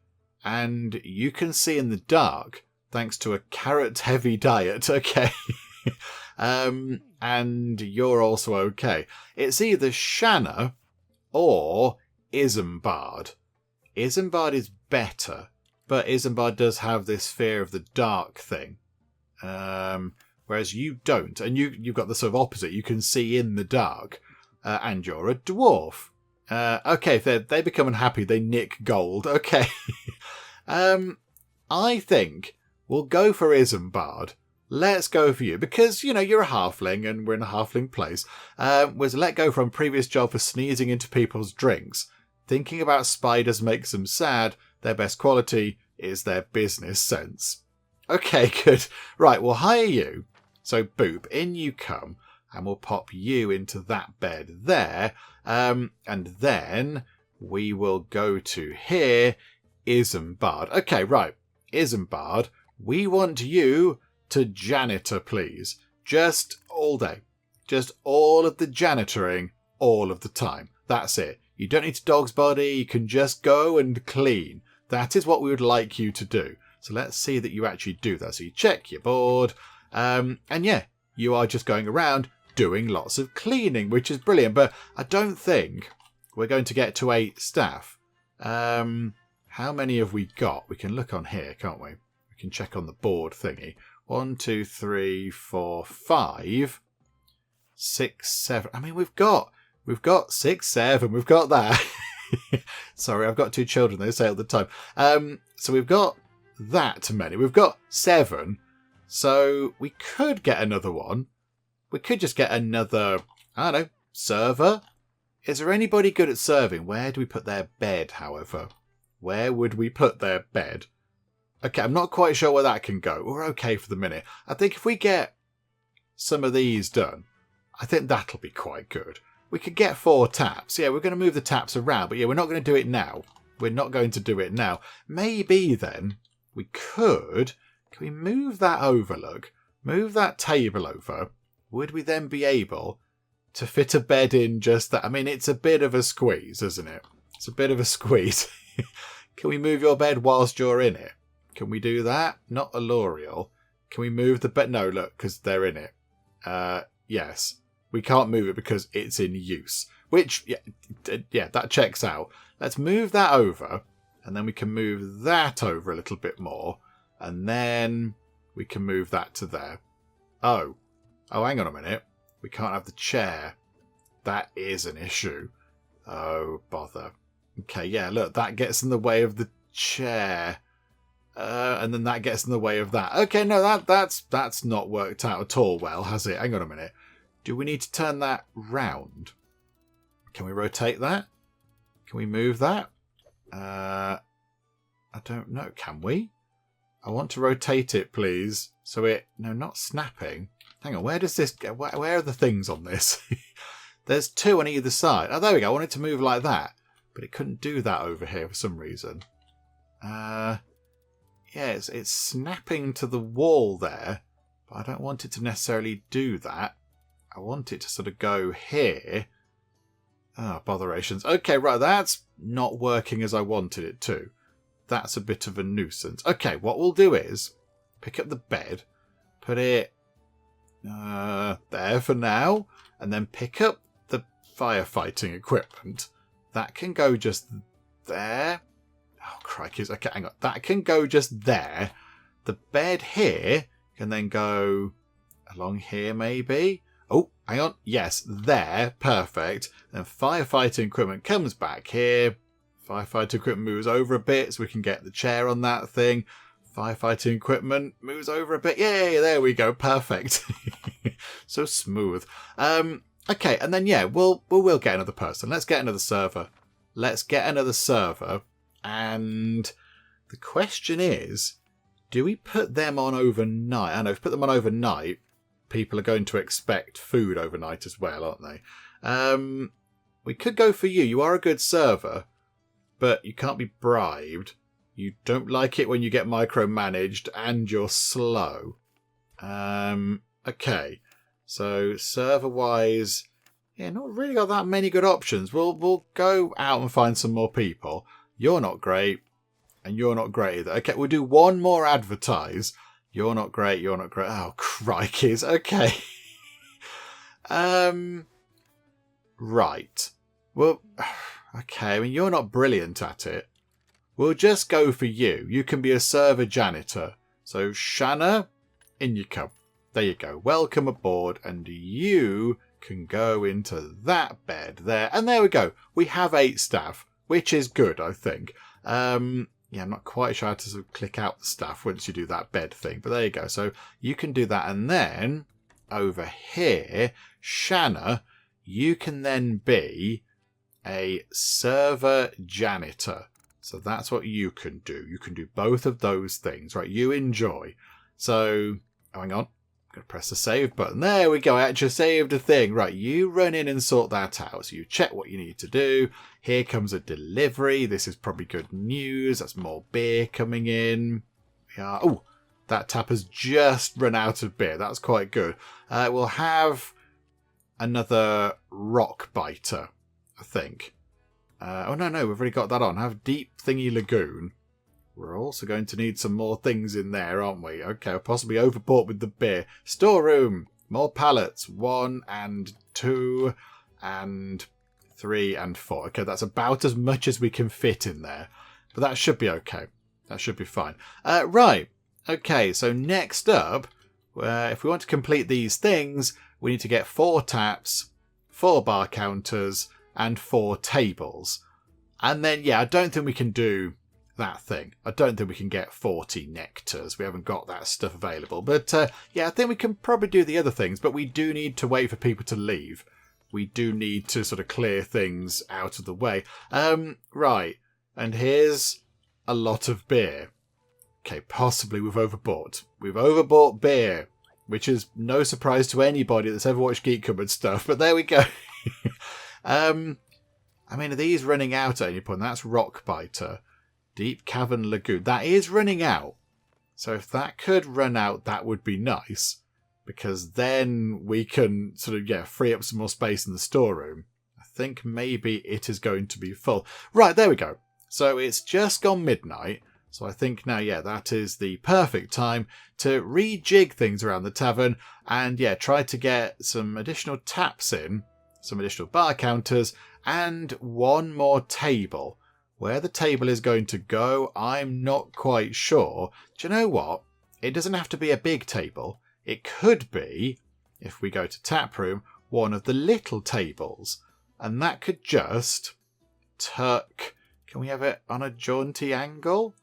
and you can see in the dark thanks to a carrot-heavy diet. Okay. And you're also okay. It's either Shanna or Isambard. Isambard is better, but Isambard does have this fear of the dark thing. Whereas you don't, and you've got the sort of opposite. You can see in the dark, and you're a dwarf. Okay, if they become unhappy, they nick gold. Okay. I think we'll go for Isambard. Let's go for you, because, you're a halfling, and we're in a halfling place. Was let go from previous job for sneezing into people's drinks. Thinking about spiders makes them sad. Their best quality is their business sense. Okay, good. Right, we'll hire you. So, boop, in you come. and we'll pop you into that bed there. And then we will go to here, Isambard. Okay, right. Isambard, we want you to janitor, please. Just all day. Just all of the janitoring, all of the time. That's it. You don't need to dog's body. You can just go and clean. That is what we would like you to do. So let's see that you actually do that. So you check your board. And yeah, you are just going around doing lots of cleaning, which is brilliant. But I don't think we're going to get to 8 staff. How many have we got? We can look on here, can't we? We can check on the board thingy. 1, 2, 3, 4, 5, 6, 7. I mean, we've got 6, 7. We've got that. Sorry, I've got 2 children. They say all the time. So we've got that many. We've got 7. So we could get another one. We could just get another, I don't know, server. Is there anybody good at serving? Where do we put their bed, however? Where would we put their bed? Okay, I'm not quite sure where that can go. We're okay for the minute. I think if we get some of these done, I think that'll be quite good. We could get 4 taps. Yeah, we're going to move the taps around, but yeah, we're not going to do it now. We're not going to do it now. Maybe then we could... Can we move that over, look? Move that table over. Would we then be able to fit a bed in just that? I mean, it's a bit of a squeeze, isn't it? It's a bit of a squeeze. Can we move your bed whilst you're in it? Can we do that? Not a L'Oreal. Can we move the bed? No, look, because they're in it. Yes. We can't move it because it's in use. Which, yeah, that checks out. Let's move that over. And then we can move that over a little bit more. And then we can move that to there. Oh, hang on a minute. We can't have the chair. That is an issue. Oh, bother. Okay, yeah, look, that gets in the way of the chair. And then that gets in the way of that. Okay, no, that's not worked out at all well, has it? Hang on a minute. Do we need to turn that round? Can we rotate that? Can we move that? I don't know. Can we? I want to rotate it, please. So it... No, not snapping. Hang on, where does this go? Where are the things on this? There's 2 on either side. Oh, there we go. I wanted to move like that. But it couldn't do that over here for some reason. Yeah, it's snapping to the wall there. But I don't want it to necessarily do that. I want it to sort of go here. Oh, botherations. Okay, right, that's not working as I wanted it to. That's a bit of a nuisance. Okay, what we'll do is pick up the bed, put it there for now, and then pick up the firefighting equipment. That can go just there. Oh, crikey. Okay, hang on. That can go just there. The bed here can then go along here, maybe. Oh, hang on. Yes, there. Perfect. Then firefighting equipment comes back here. Firefighting equipment moves over a bit so we can get the chair on that thing. Firefighting equipment moves over a bit. Yay, there we go. Perfect. So smooth. Okay, and then, yeah, we'll get another person. Let's get another server. And the question is, do we put them on overnight? I know if we put them on overnight, people are going to expect food overnight as well, aren't they? We could go for you. You are a good server, but you can't be bribed. You don't like it when you get micromanaged, and you're slow. Okay. So server-wise, yeah, not really got that many good options. We'll go out and find some more people. You're not great, and you're not great either. Okay, we'll do one more advertise. You're not great, you're not great. Oh, crikeys. Okay. Right. Well, okay, I mean, you're not brilliant at it. We'll just go for you. You can be a server janitor. So, Shanna, in you come. There you go. Welcome aboard, and you can go into that bed there. And there we go. We have 8 staff, which is good, I think. Yeah, I'm not quite sure how to sort of click out the staff once you do that bed thing, but there you go. So you can do that, and then over here, Shanna, you can then be a server janitor. So that's what you can do. You can do both of those things, right? You enjoy. So, hang on. Gonna press the save button. There we go. I actually saved a thing. Right, you run in and sort that out. So you check what you need to do. Here comes a delivery. This is probably good news. That's more beer coming in. Yeah. Oh, that tap has just run out of beer. That's quite good. We'll have another rock biter, I think. Oh, no, we've already got that on. Have Deep Thingy Lagoon. We're also going to need some more things in there, aren't we? Okay, I'll possibly overbought with the beer. Storeroom. More pallets. 1 and 2 and 3 and 4. Okay, that's about as much as we can fit in there. But that should be okay. That should be fine. Right. Okay, so next up, if we want to complete these things, we need to get 4 taps, 4 bar counters, and 4 tables. And then, yeah, I don't think we can do that thing. I don't think we can get 40 nectars. We haven't got that stuff available. But yeah, I think we can probably do the other things, but we do need to wait for people to leave. We do need to sort of clear things out of the way. Right. And here's a lot of beer. Okay, possibly we've overbought. We've overbought beer, which is no surprise to anybody that's ever watched Geek Cupboard stuff, but there we go. I mean, are these running out at any point? That's Rock Biter. Deep Cavern Lagoon. That is running out. So if that could run out, that would be nice. Because then we can sort of, yeah, free up some more space in the storeroom. I think maybe it is going to be full. Right, there we go. So it's just gone midnight. So I think now, yeah, that is the perfect time to rejig things around the tavern. And yeah, try to get some additional taps in. Some additional bar counters. And 1 more table. Where the table is going to go, I'm not quite sure. Do you know what? It doesn't have to be a big table. It could be, if we go to taproom, one of the little tables. And that could just tuck... Can we have it on a jaunty angle?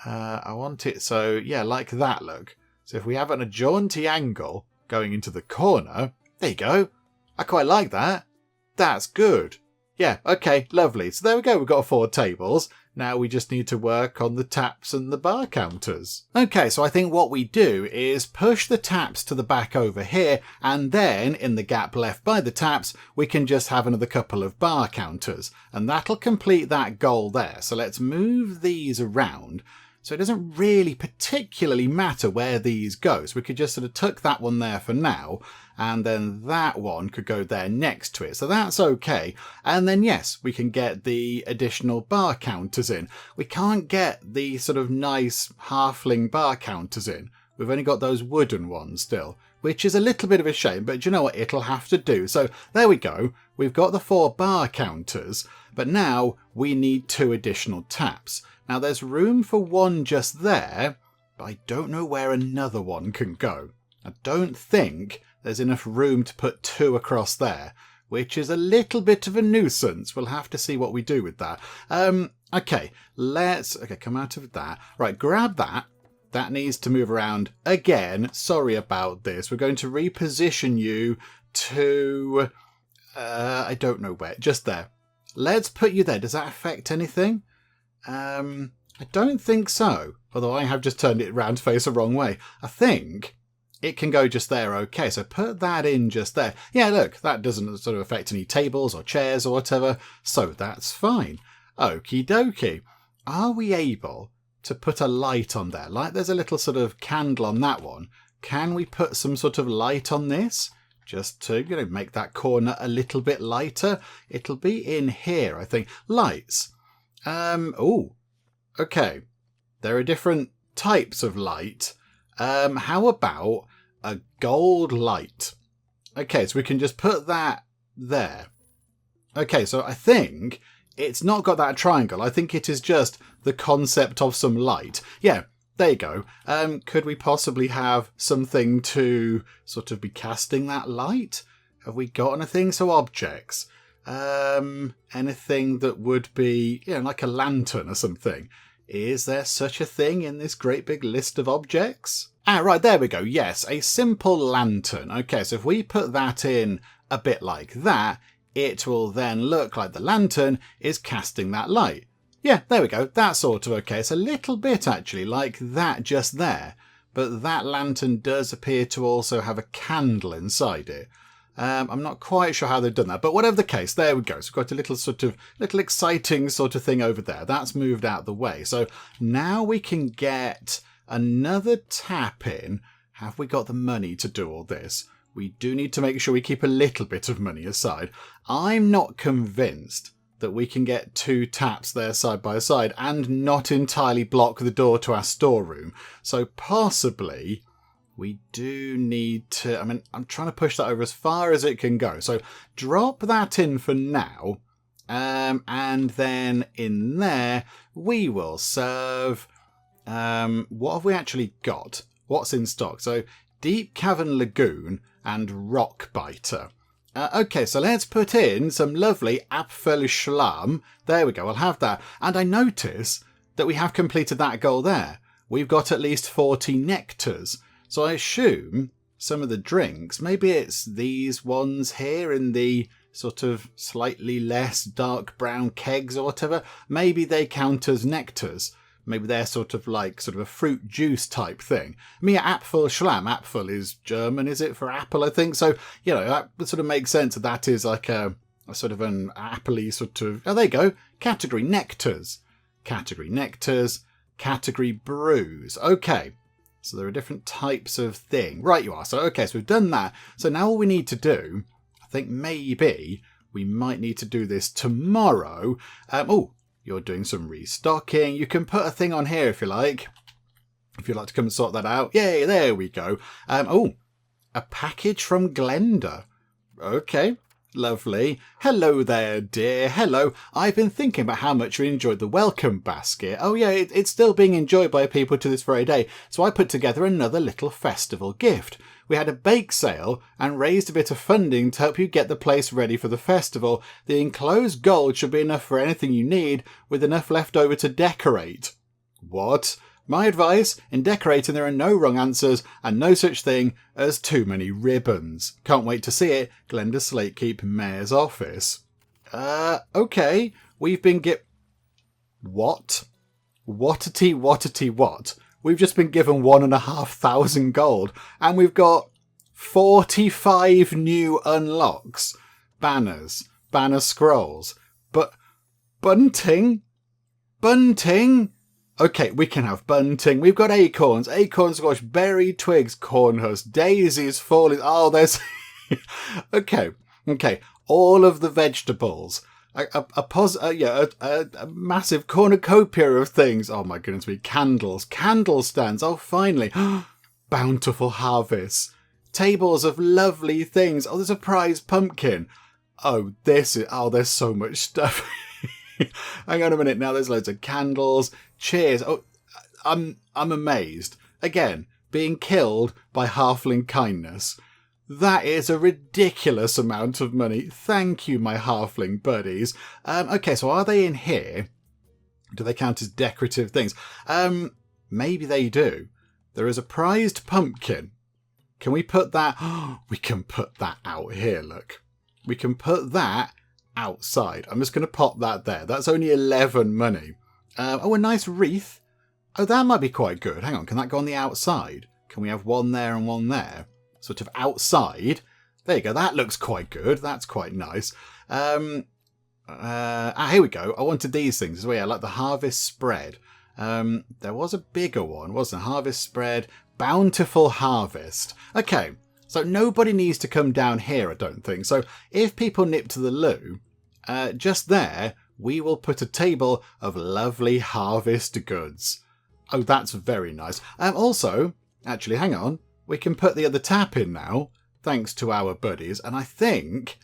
I want it so, yeah, like that look. So if we have it on a jaunty angle going into the corner, there you go. I quite like that. That's good. Yeah, okay, lovely. So there we go, we've got 4 tables. Now we just need to work on the taps and the bar counters. Okay, so I think what we do is push the taps to the back over here, and then in the gap left by the taps, we can just have another couple of bar counters. And that'll complete that goal there. So let's move these around. So it doesn't really particularly matter where these go. So we could just sort of tuck that one there for now. And then that one could go there next to it. So that's okay. And then, yes, we can get the additional bar counters in. We can't get the sort of nice halfling bar counters in. We've only got those wooden ones still, which is a little bit of a shame. But you know what? It'll have to do. So there we go. We've got the 4 bar counters. But now we need 2 additional taps. Now there's room for 1 just there, but I don't know where another one can go. I don't think there's enough room to put 2 across there, which is a little bit of a nuisance. We'll have to see what we do with that. Okay, come out of that. Right, grab that. That needs to move around again. Sorry about this. We're going to reposition you to... I don't know where. Just there. Let's put you there. Does that affect anything? I don't think so. Although I have just turned it round to face the wrong way. I think it can go just there okay. So put that in just there. Yeah, look, that doesn't sort of affect any tables or chairs or whatever. So that's fine. Okie dokie. Are we able to put a light on there? Like there's a little sort of candle on that one. Can we put some sort of light on this? Just to, you know, make that corner a little bit lighter. It'll be in here, I think. Lights. Oh, okay. There are different types of light. How about a gold light? Okay, so we can just put that there. Okay, so I think it's not got that triangle. I think it is just the concept of some light. Yeah, there you go. Could we possibly have something to sort of be casting that light? Have we got anything? So objects. Anything that would be, you know, like a lantern or something. Is there such a thing in this great big list of objects? Ah, right, there we go. Yes, a simple lantern. Okay, so if we put that in a bit like that, it will then look like the lantern is casting that light. Yeah, there we go. That's sort of okay. It's a little bit actually like that just there. but that lantern does appear to also have a candle inside it. I'm not quite sure how they've done that, but whatever the case, there we go. So we've got a little exciting sort of thing over there. That's moved out the way. So now we can get another tap in. Have we got the money to do all this? We do need to make sure we keep a little bit of money aside. I'm not convinced that we can get 2 taps there side by side and not entirely block the door to our storeroom. So possibly we do need to... I mean, I'm trying to push that over as far as it can go. So drop that in for now. And then in there, we will serve... what have we actually got? What's in stock? So Deep Cavern Lagoon and Rock Biter. Okay, so let's put in some lovely Apfelschlamm. There we go, I'll have that. And I notice that we have completed that goal there. We've got at least 40 nectars. So I assume some of the drinks, maybe it's these ones here in the sort of slightly less dark brown kegs or whatever. Maybe they count as nectars. Maybe they're sort of a fruit juice type thing. Apfelschlamm. Apfel is German, is it, for apple, I think? So, that sort of makes sense that is like a sort of an apple-y sort of... Oh, there you go. Category nectars. Category nectars. Category brews. Okay. So there are different types of thing. Right, you are. So, okay, so we've done that. So now all we need to do, I think maybe we might need to do this tomorrow. You're doing some restocking. You can put a thing on here if you like. If you'd like to come and sort that out. Yay, there we go. A package from Glenda. Okay, lovely. Hello there, dear. Hello. I've been thinking about how much you enjoyed the welcome basket. Oh yeah, it's still being enjoyed by people to this very day. So I put together another little festival gift. We had a bake sale and raised a bit of funding to help you get the place ready for the festival. The enclosed gold should be enough for anything you need, with enough left over to decorate. What? My advice, in decorating there are no wrong answers and no such thing as too many ribbons. Can't wait to see it. Glenda Slatekeep, Mayor's Office. Okay. We've been What? Whatity what? We've just been given 1,500 gold, and we've got 45 new unlocks. Banners, banner scrolls, but bunting? Okay, we can have bunting. We've got acorn squash, berry twigs, corn husk, daisies falling. Oh, there's... Okay. All of the vegetables. A massive cornucopia of things. Oh my goodness me. Candle stands. Oh, finally. Bountiful harvests. Tables of lovely things. Oh, there's a prize pumpkin. There's so much stuff. Hang on a minute. Now there's loads of candles. Cheers. Oh, I'm amazed. Again, being killed by halfling kindness. That is a ridiculous amount of money. Thank you, my halfling buddies. Okay, so are they in here? Do they count as decorative things? Maybe they do. There is a prized pumpkin. Can we put that... we can put that out here, look. We can put that outside. I'm just going to pop that there. That's only 11 money. A nice wreath. Oh, that might be quite good. Hang on, can that go on the outside? Can we have one there and one there? Sort of outside. There you go. That looks quite good. That's quite nice. Here we go. I wanted these things as well. Yeah, like the harvest spread. There was a bigger one, wasn't there? Harvest spread. Bountiful harvest. Okay. So nobody needs to come down here, I don't think. So if people nip to the loo, just there, we will put a table of lovely harvest goods. Oh, that's very nice. Also, actually, hang on. We can put the other tap in now, thanks to our buddies, and I think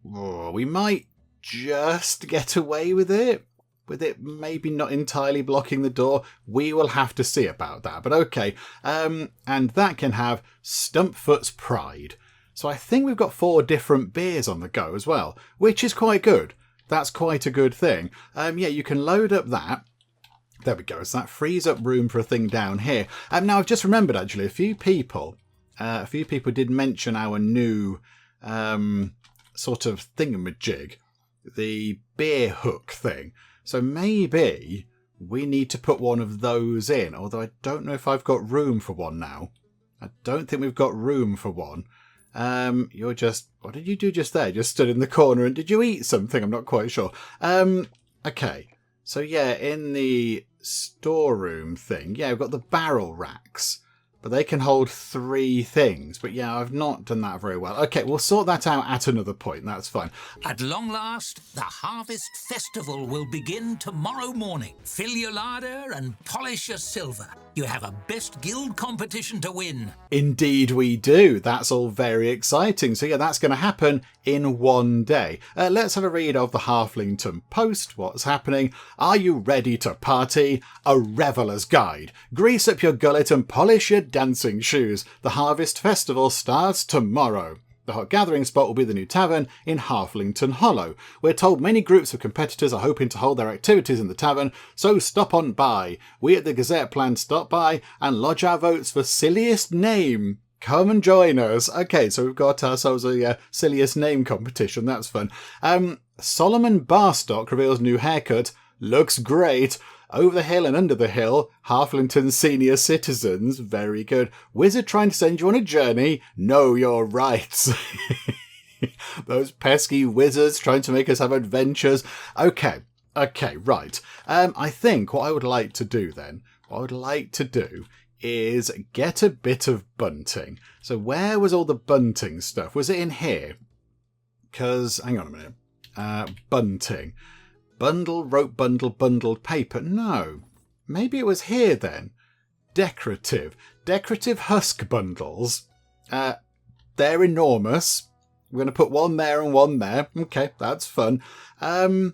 we might just get away with it. With it maybe not entirely blocking the door. We will have to see about that, but okay. And that can have Stumpfoot's Pride. So I think we've got 4 different beers on the go as well, which is quite good. That's quite a good thing. You can load up that. There we go. So that frees up room for a thing down here. Now I've just remembered actually a few people did mention our new sort of thingamajig, the beer hook thing. So maybe we need to put one of those in. Although I don't know if I've got room for one now. I don't think we've got room for one. You're just... What did you do just there? Just stood in the corner and did you eat something? I'm not quite sure. Okay. So yeah, in the storeroom thing, yeah, we've got the barrel racks. But they can hold 3 things. But yeah, I've not done that very well. Okay, we'll sort that out at another point. That's fine. At long last, the Harvest Festival will begin tomorrow morning. Fill your larder and polish your silver. You have a best guild competition to win. Indeed we do. That's all very exciting. So yeah, that's going to happen in one day. Let's have a read of the Halflington Post. What's happening? Are you ready to party? A reveller's guide. Grease up your gullet and polish your dancing shoes. The Harvest Festival starts tomorrow. The hot gathering spot will be the new tavern in Halflington Hollow. We're told many groups of competitors are hoping to hold their activities in the tavern, so stop on by. We at the Gazette plan to stop by and lodge our votes for silliest name. Come and join us. Okay, so we've got ourselves a silliest name competition. That's fun. Solomon Barstock reveals new haircut. Looks great. Over the hill and under the hill, Halflington senior citizens. Very good. Wizard trying to send you on a journey. Know your rights. Those pesky wizards trying to make us have adventures. Okay, right. I think what I would like to do then, is get a bit of bunting. So where was all the bunting stuff? Was it in here? Because, hang on a minute. Bunting. Bundle, rope bundle, bundled paper. No. Maybe it was here then. Decorative. Decorative husk bundles. They're enormous. We're going to put one there and one there. Okay, that's fun. Because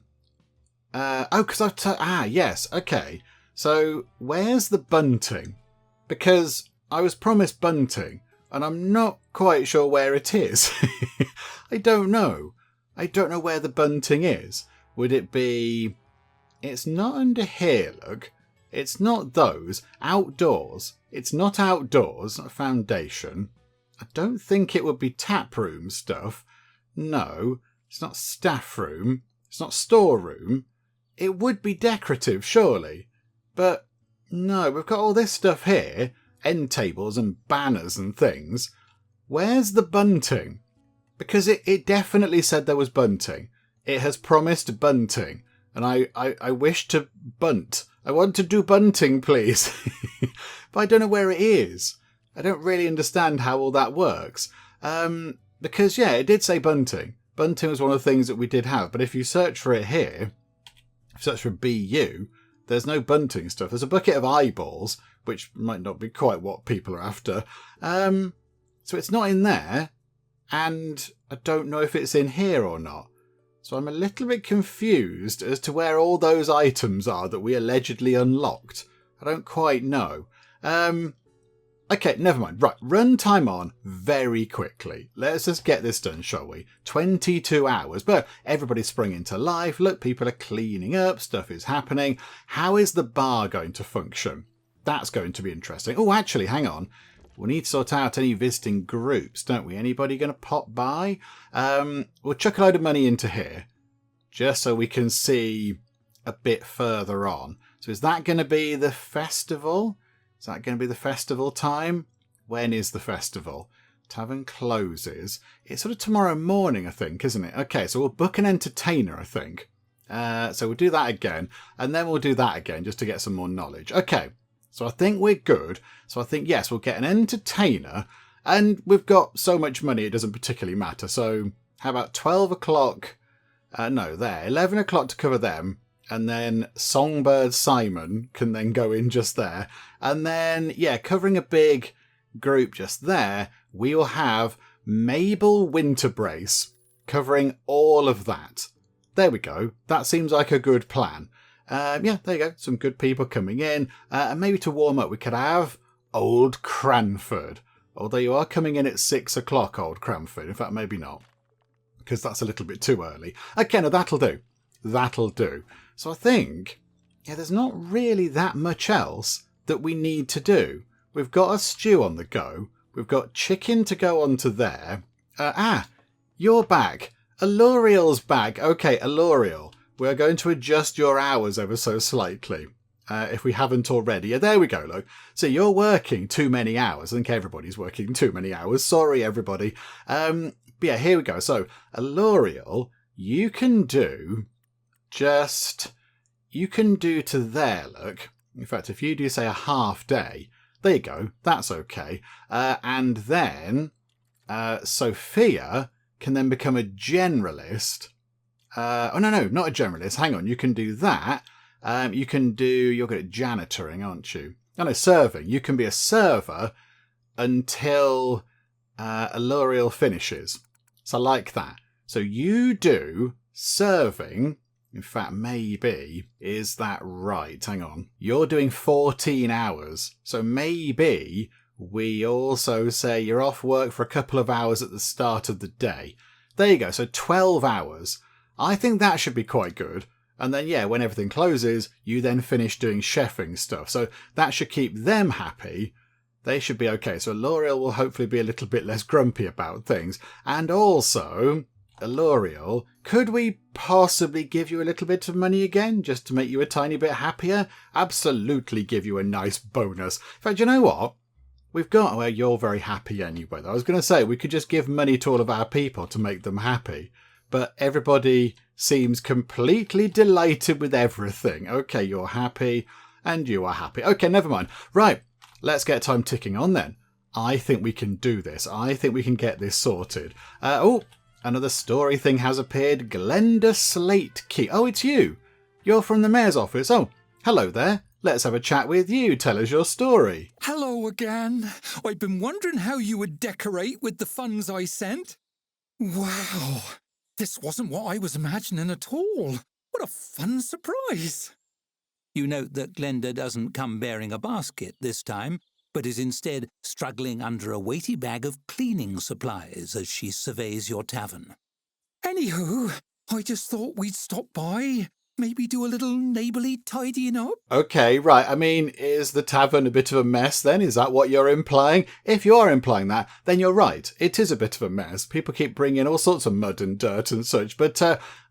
yes, okay. So, where's the bunting? Because I was promised bunting, and I'm not quite sure where it is. I don't know. I don't know where the bunting is. Would it be... It's not under here, look. It's not those. Outdoors. It's not outdoors, not foundation. I don't think it would be taproom stuff. No. It's not staff room. It's not storeroom. It would be decorative, surely. But no, we've got all this stuff here. End tables and banners and things. Where's the bunting? Because it definitely said there was bunting. It has promised bunting, and I wish to bunt. I want to do bunting, please. But I don't know where it is. I don't really understand how all that works. Because, yeah, it did say bunting. Bunting was one of the things that we did have, but if you search for it here, search for BU, there's no bunting stuff. There's a bucket of eyeballs, which might not be quite what people are after. So it's not in there, and I don't know if it's in here or not. So I'm a little bit confused as to where all those items are that we allegedly unlocked. I don't quite know. Okay, never mind. Right, run time on very quickly. Let's just get this done, shall we? 22 hours, but everybody's sprung into life. Look, people are cleaning up, stuff is happening. How is the bar going to function? That's going to be interesting. Oh, actually, hang on. We need to sort out any visiting groups, don't we? Anybody going to pop by? We'll chuck a load of money into here, just so we can see a bit further on. So is that going to be the festival? Is that going to be the festival time? When is the festival? Tavern closes. It's sort of tomorrow morning, I think, isn't it? Okay, so we'll book an entertainer, I think. So we'll do that again, and then we'll do that again, just to get some more knowledge. Okay. So I think we're good. So I think, yes, we'll get an entertainer. And we've got so much money, it doesn't particularly matter. So how about 12 o'clock? 11 o'clock to cover them. And then Songbird Simon can then go in just there. And then, yeah, covering a big group just there, we will have Mabel Winterbrace covering all of that. There we go. That seems like a good plan. Yeah, there you go. Some good people coming in. And maybe to warm up, we could have Old Cranford. Although you are coming in at 6 o'clock, Old Cranford. In fact, maybe not. Because that's a little bit too early. Okay, no, that'll do. That'll do. So I think, yeah, there's not really that much else that we need to do. We've got a stew on the go. We've got chicken to go onto there. You're back. Aluriel's back. Okay, Aluriel. We're going to adjust your hours ever so slightly. if we haven't already. Yeah, there we go, look. So you're working too many hours. I think everybody's working too many hours. Sorry, everybody. But yeah, here we go. So, L'Oreal, you can do to there, look. In fact, if you do, say, a half day, there you go. That's okay. And then Sophia can then become a generalist. No, not a generalist. Hang on. You can do that. You're good at janitoring, aren't you? Oh, no, serving. You can be a server until L'Oreal finishes. So I like that. So you do serving. In fact, maybe, is that right? Hang on. You're doing 14 hours. So maybe we also say you're off work for a couple of hours at the start of the day. There you go. So 12 hours. I think that should be quite good. And then, yeah, when everything closes, you then finish doing chefing stuff. So that should keep them happy. They should be okay. So L'Oreal will hopefully be a little bit less grumpy about things. And also, L'Oreal, could we possibly give you a little bit of money again, just to make you a tiny bit happier? Absolutely give you a nice bonus. In fact, you know what? We've got, well, you're very happy anyway. I was going to say, we could just give money to all of our people to make them happy. But everybody seems completely delighted with everything. Okay, you're happy, and you are happy. Okay, never mind. Right, let's get time ticking on then. I think we can do this. I think we can get this sorted. Another story thing has appeared. Glenda Slate Key. Oh, it's you. You're from the mayor's office. Oh, hello there. Let's have a chat with you. Tell us your story. Hello again. I've been wondering how you would decorate with the funds I sent. Wow. This wasn't what I was imagining at all. What a fun surprise. You note that Glenda doesn't come bearing a basket this time, but is instead struggling under a weighty bag of cleaning supplies as she surveys your tavern. Anywho, I just thought we'd stop by, maybe do a little neighbourly tidying up. Okay, right. I mean, is the tavern a bit of a mess then? Is that what you're implying? If you are implying that, then you're right. It is a bit of a mess. People keep bringing all sorts of mud and dirt and such. But,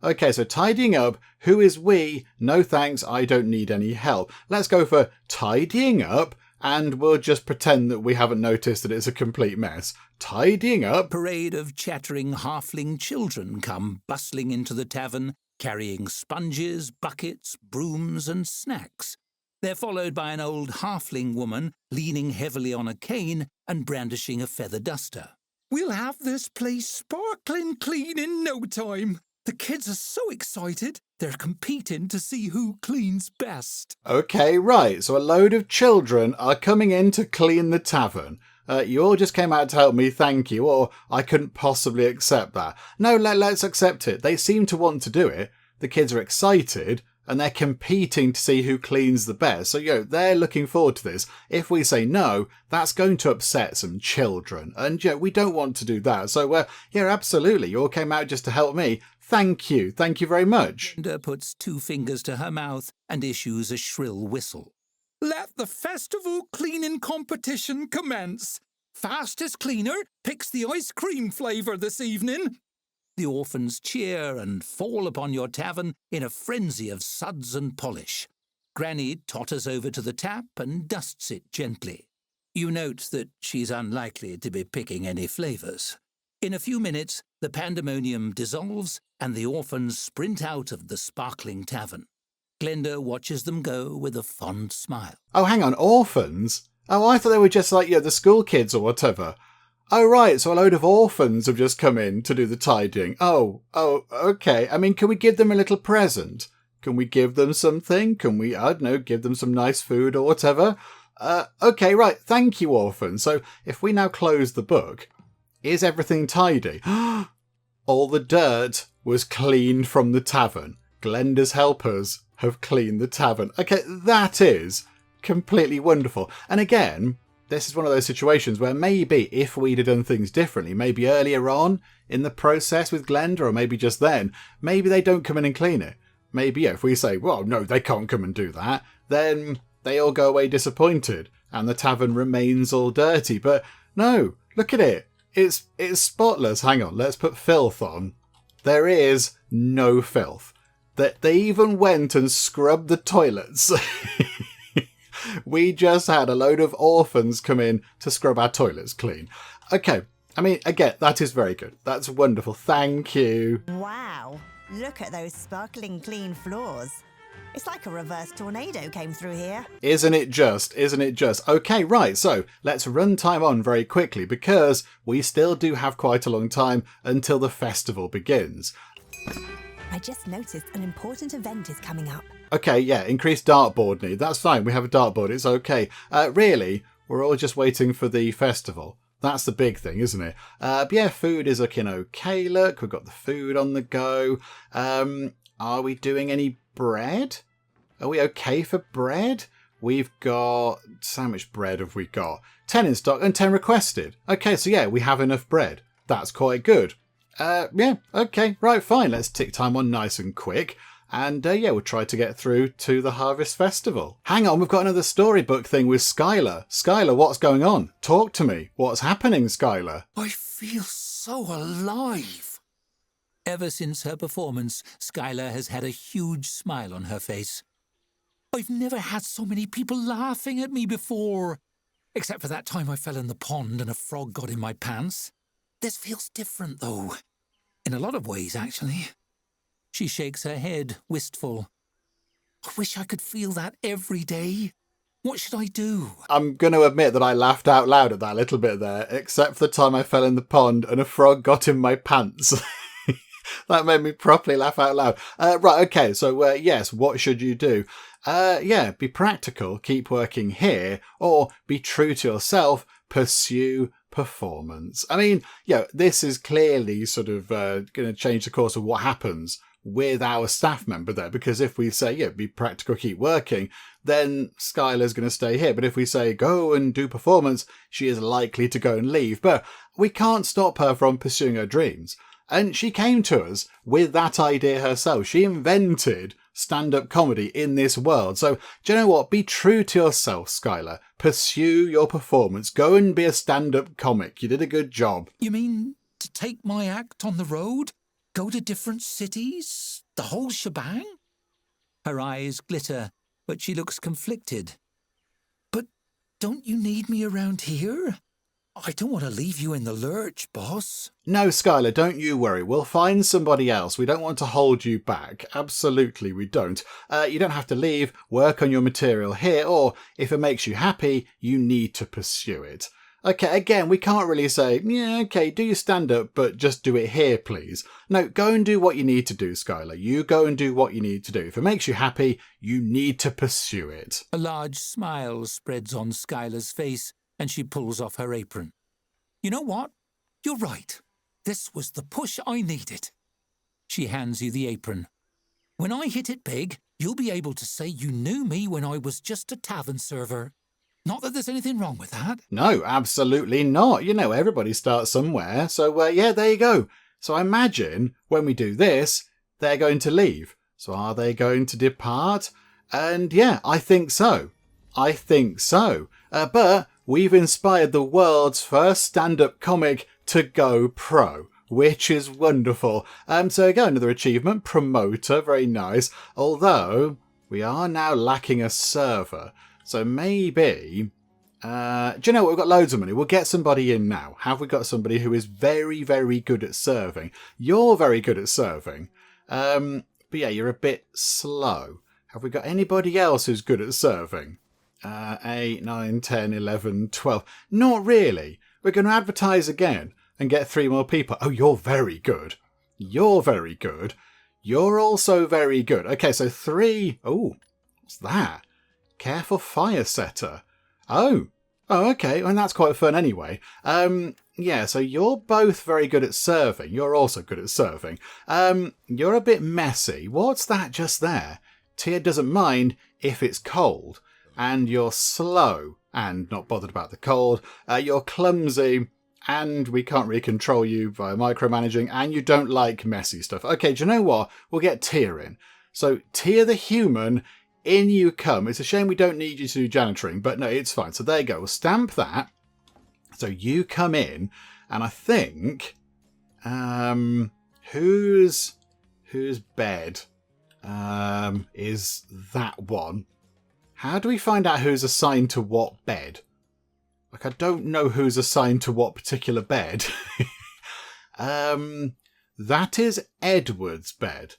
okay, so tidying up. Who is we? No thanks, I don't need any help. Let's go for tidying up, and we'll just pretend that we haven't noticed that it's a complete mess. Tidying up. Parade of chattering halfling children come bustling into the tavern, carrying sponges, buckets, brooms and snacks. They're followed by an old halfling woman leaning heavily on a cane and brandishing a feather duster. We'll have this place sparkling clean in no time. The kids are so excited, they're competing to see who cleans best. Okay, right. So a load of children are coming in to clean the tavern. You all just came out to help me, thank you, or I couldn't possibly accept that. No, let's accept it. They seem to want to do it. The kids are excited, and they're competing to see who cleans the best. So, they're looking forward to this. If we say no, that's going to upset some children. And, we don't want to do that. So, absolutely. You all came out just to help me. Thank you. Thank you very much. Linda puts 2 fingers to her mouth and issues a shrill whistle. Let the festival cleaning competition commence. Fastest cleaner picks the ice cream flavour this evening. The orphans cheer and fall upon your tavern in a frenzy of suds and polish. Granny totters over to the tap and dusts it gently. You note that she's unlikely to be picking any flavours. In a few minutes, the pandemonium dissolves and the orphans sprint out of the sparkling tavern. Glenda watches them go with a fond smile. Oh, hang on, orphans? Oh, I thought they were just like, the school kids or whatever. Oh, right, so a load of orphans have just come in to do the tidying. Oh, okay. I mean, can we give them a little present? Can we give them something? Can we, I don't know, give them some nice food or whatever? Okay, right, thank you, orphans. So if we now close the book, is everything tidy? All the dirt was cleaned from the tavern. Glenda's helpers have cleaned the tavern. Okay, that is completely wonderful. And again, this is one of those situations where maybe if we'd have done things differently, maybe earlier on in the process with Glenda, or maybe just then, maybe they don't come in and clean it. Maybe if we say, well, no, they can't come and do that, then they all go away disappointed and the tavern remains all dirty. But no, look at it. It's spotless. Hang on, let's put filth on. There is no filth. That they even went and scrubbed the toilets. We just had a load of orphans come in to scrub our toilets clean. Okay, I mean, again, that is very good. That's wonderful. Thank you. Wow, look at those sparkling clean floors. It's like a reverse tornado came through here. Isn't it just? Isn't it just? Okay, right, so let's run time on very quickly because we still do have quite a long time until the festival begins. I just noticed an important event is coming up. Okay, yeah, increased dartboard need. That's fine, we have a dartboard, it's okay. Really, we're all just waiting for the festival. That's the big thing, isn't it? But yeah, food is looking okay. Look, we've got the food on the go. Are we doing any bread? Are we okay for bread? We've got... How much bread have we got? 10 in stock and 10 requested. Okay, so yeah, we have enough bread. That's quite good. Yeah, okay, right, fine. Let's tick time on nice and quick. And yeah, we'll try to get through to the Harvest Festival. Hang on, we've got another storybook thing with Skylar. Skylar, what's going on? Talk to me. What's happening, Skylar? I feel so alive. Ever since her performance, Skylar has had a huge smile on her face. I've never had so many people laughing at me before. Except for that time I fell in the pond and a frog got in my pants. This feels different, though. In a lot of ways, actually. She shakes her head, wistful. I wish I could feel that every day. What should I do? I'm going to admit that I laughed out loud at that little bit there, except for the time I fell in the pond and a frog got in my pants. That made me properly laugh out loud. Right, okay, so yes, what should you do? Yeah, be practical, keep working here, or be true to yourself, pursue performance. I mean, yeah, this is clearly sort of going to change the course of what happens with our staff member there, because if we say, yeah, be practical, keep working, then Skylar's going to stay here. But if we say, go and do performance, she is likely to go and leave. But we can't stop her from pursuing her dreams. And she came to us with that idea herself. She invented stand-up comedy in this world. So, do you know what? Be true to yourself, Skylar. Pursue your performance. Go and be a stand-up comic. You did a good job. You mean to take my act on the road? Go to different cities? The whole shebang? Her eyes glitter, but she looks conflicted. But don't you need me around here? I don't want to leave you in the lurch, boss. No, Skylar, don't you worry. We'll find somebody else. We don't want to hold you back. Absolutely, we don't. You don't have to leave. Work on your material here, or if it makes you happy, you need to pursue it. Okay, again, we can't really say, yeah, okay, do your stand-up, but just do it here, please. No, go and do what you need to do, Skylar. You go and do what you need to do. If it makes you happy, you need to pursue it. A large smile spreads on Skylar's face, and she pulls off her apron. You know what? You're right. This was the push I needed. She hands you the apron. When I hit it big, you'll be able to say you knew me when I was just a tavern server. Not that there's anything wrong with that. No, absolutely not. You know, everybody starts somewhere. So, yeah, there you go. So I imagine when we do this, they're going to leave. So are they going to depart? And yeah, I think so. I think so. But we've inspired the world's first stand-up comic to go pro, which is wonderful. So again, another achievement, promoter, very nice. Although we are now lacking a server. So maybe, do you know what? We've got loads of money. We'll get somebody in now. Have we got somebody who is very, very good at serving? You're very good at serving. But yeah, you're a bit slow. Have we got anybody else who's good at serving? 8, 9, 10, 11, 12. Not really. We're going to advertise again and get 3 more people. Oh, you're very good. You're very good. You're also very good. Okay, so 3. Oh, what's that? Careful fire setter. Oh, okay. And that's quite fun anyway. Yeah, so you're both very good at serving. You're also good at serving. You're a bit messy. What's that just there? Tia doesn't mind if it's cold. And you're slow and not bothered about the cold. You're clumsy and we can't really control you via micromanaging, and you don't like messy stuff. Okay, do you know what? We'll get Tia in. So Tia the human, in you come. It's a shame we don't need you to do janitoring, but no, it's fine. So there you go. We'll stamp that. So you come in, and I think, whose bed is that one? How do we find out who's assigned to what bed? Like, I don't know who's assigned to what particular bed. That is Edward's bed.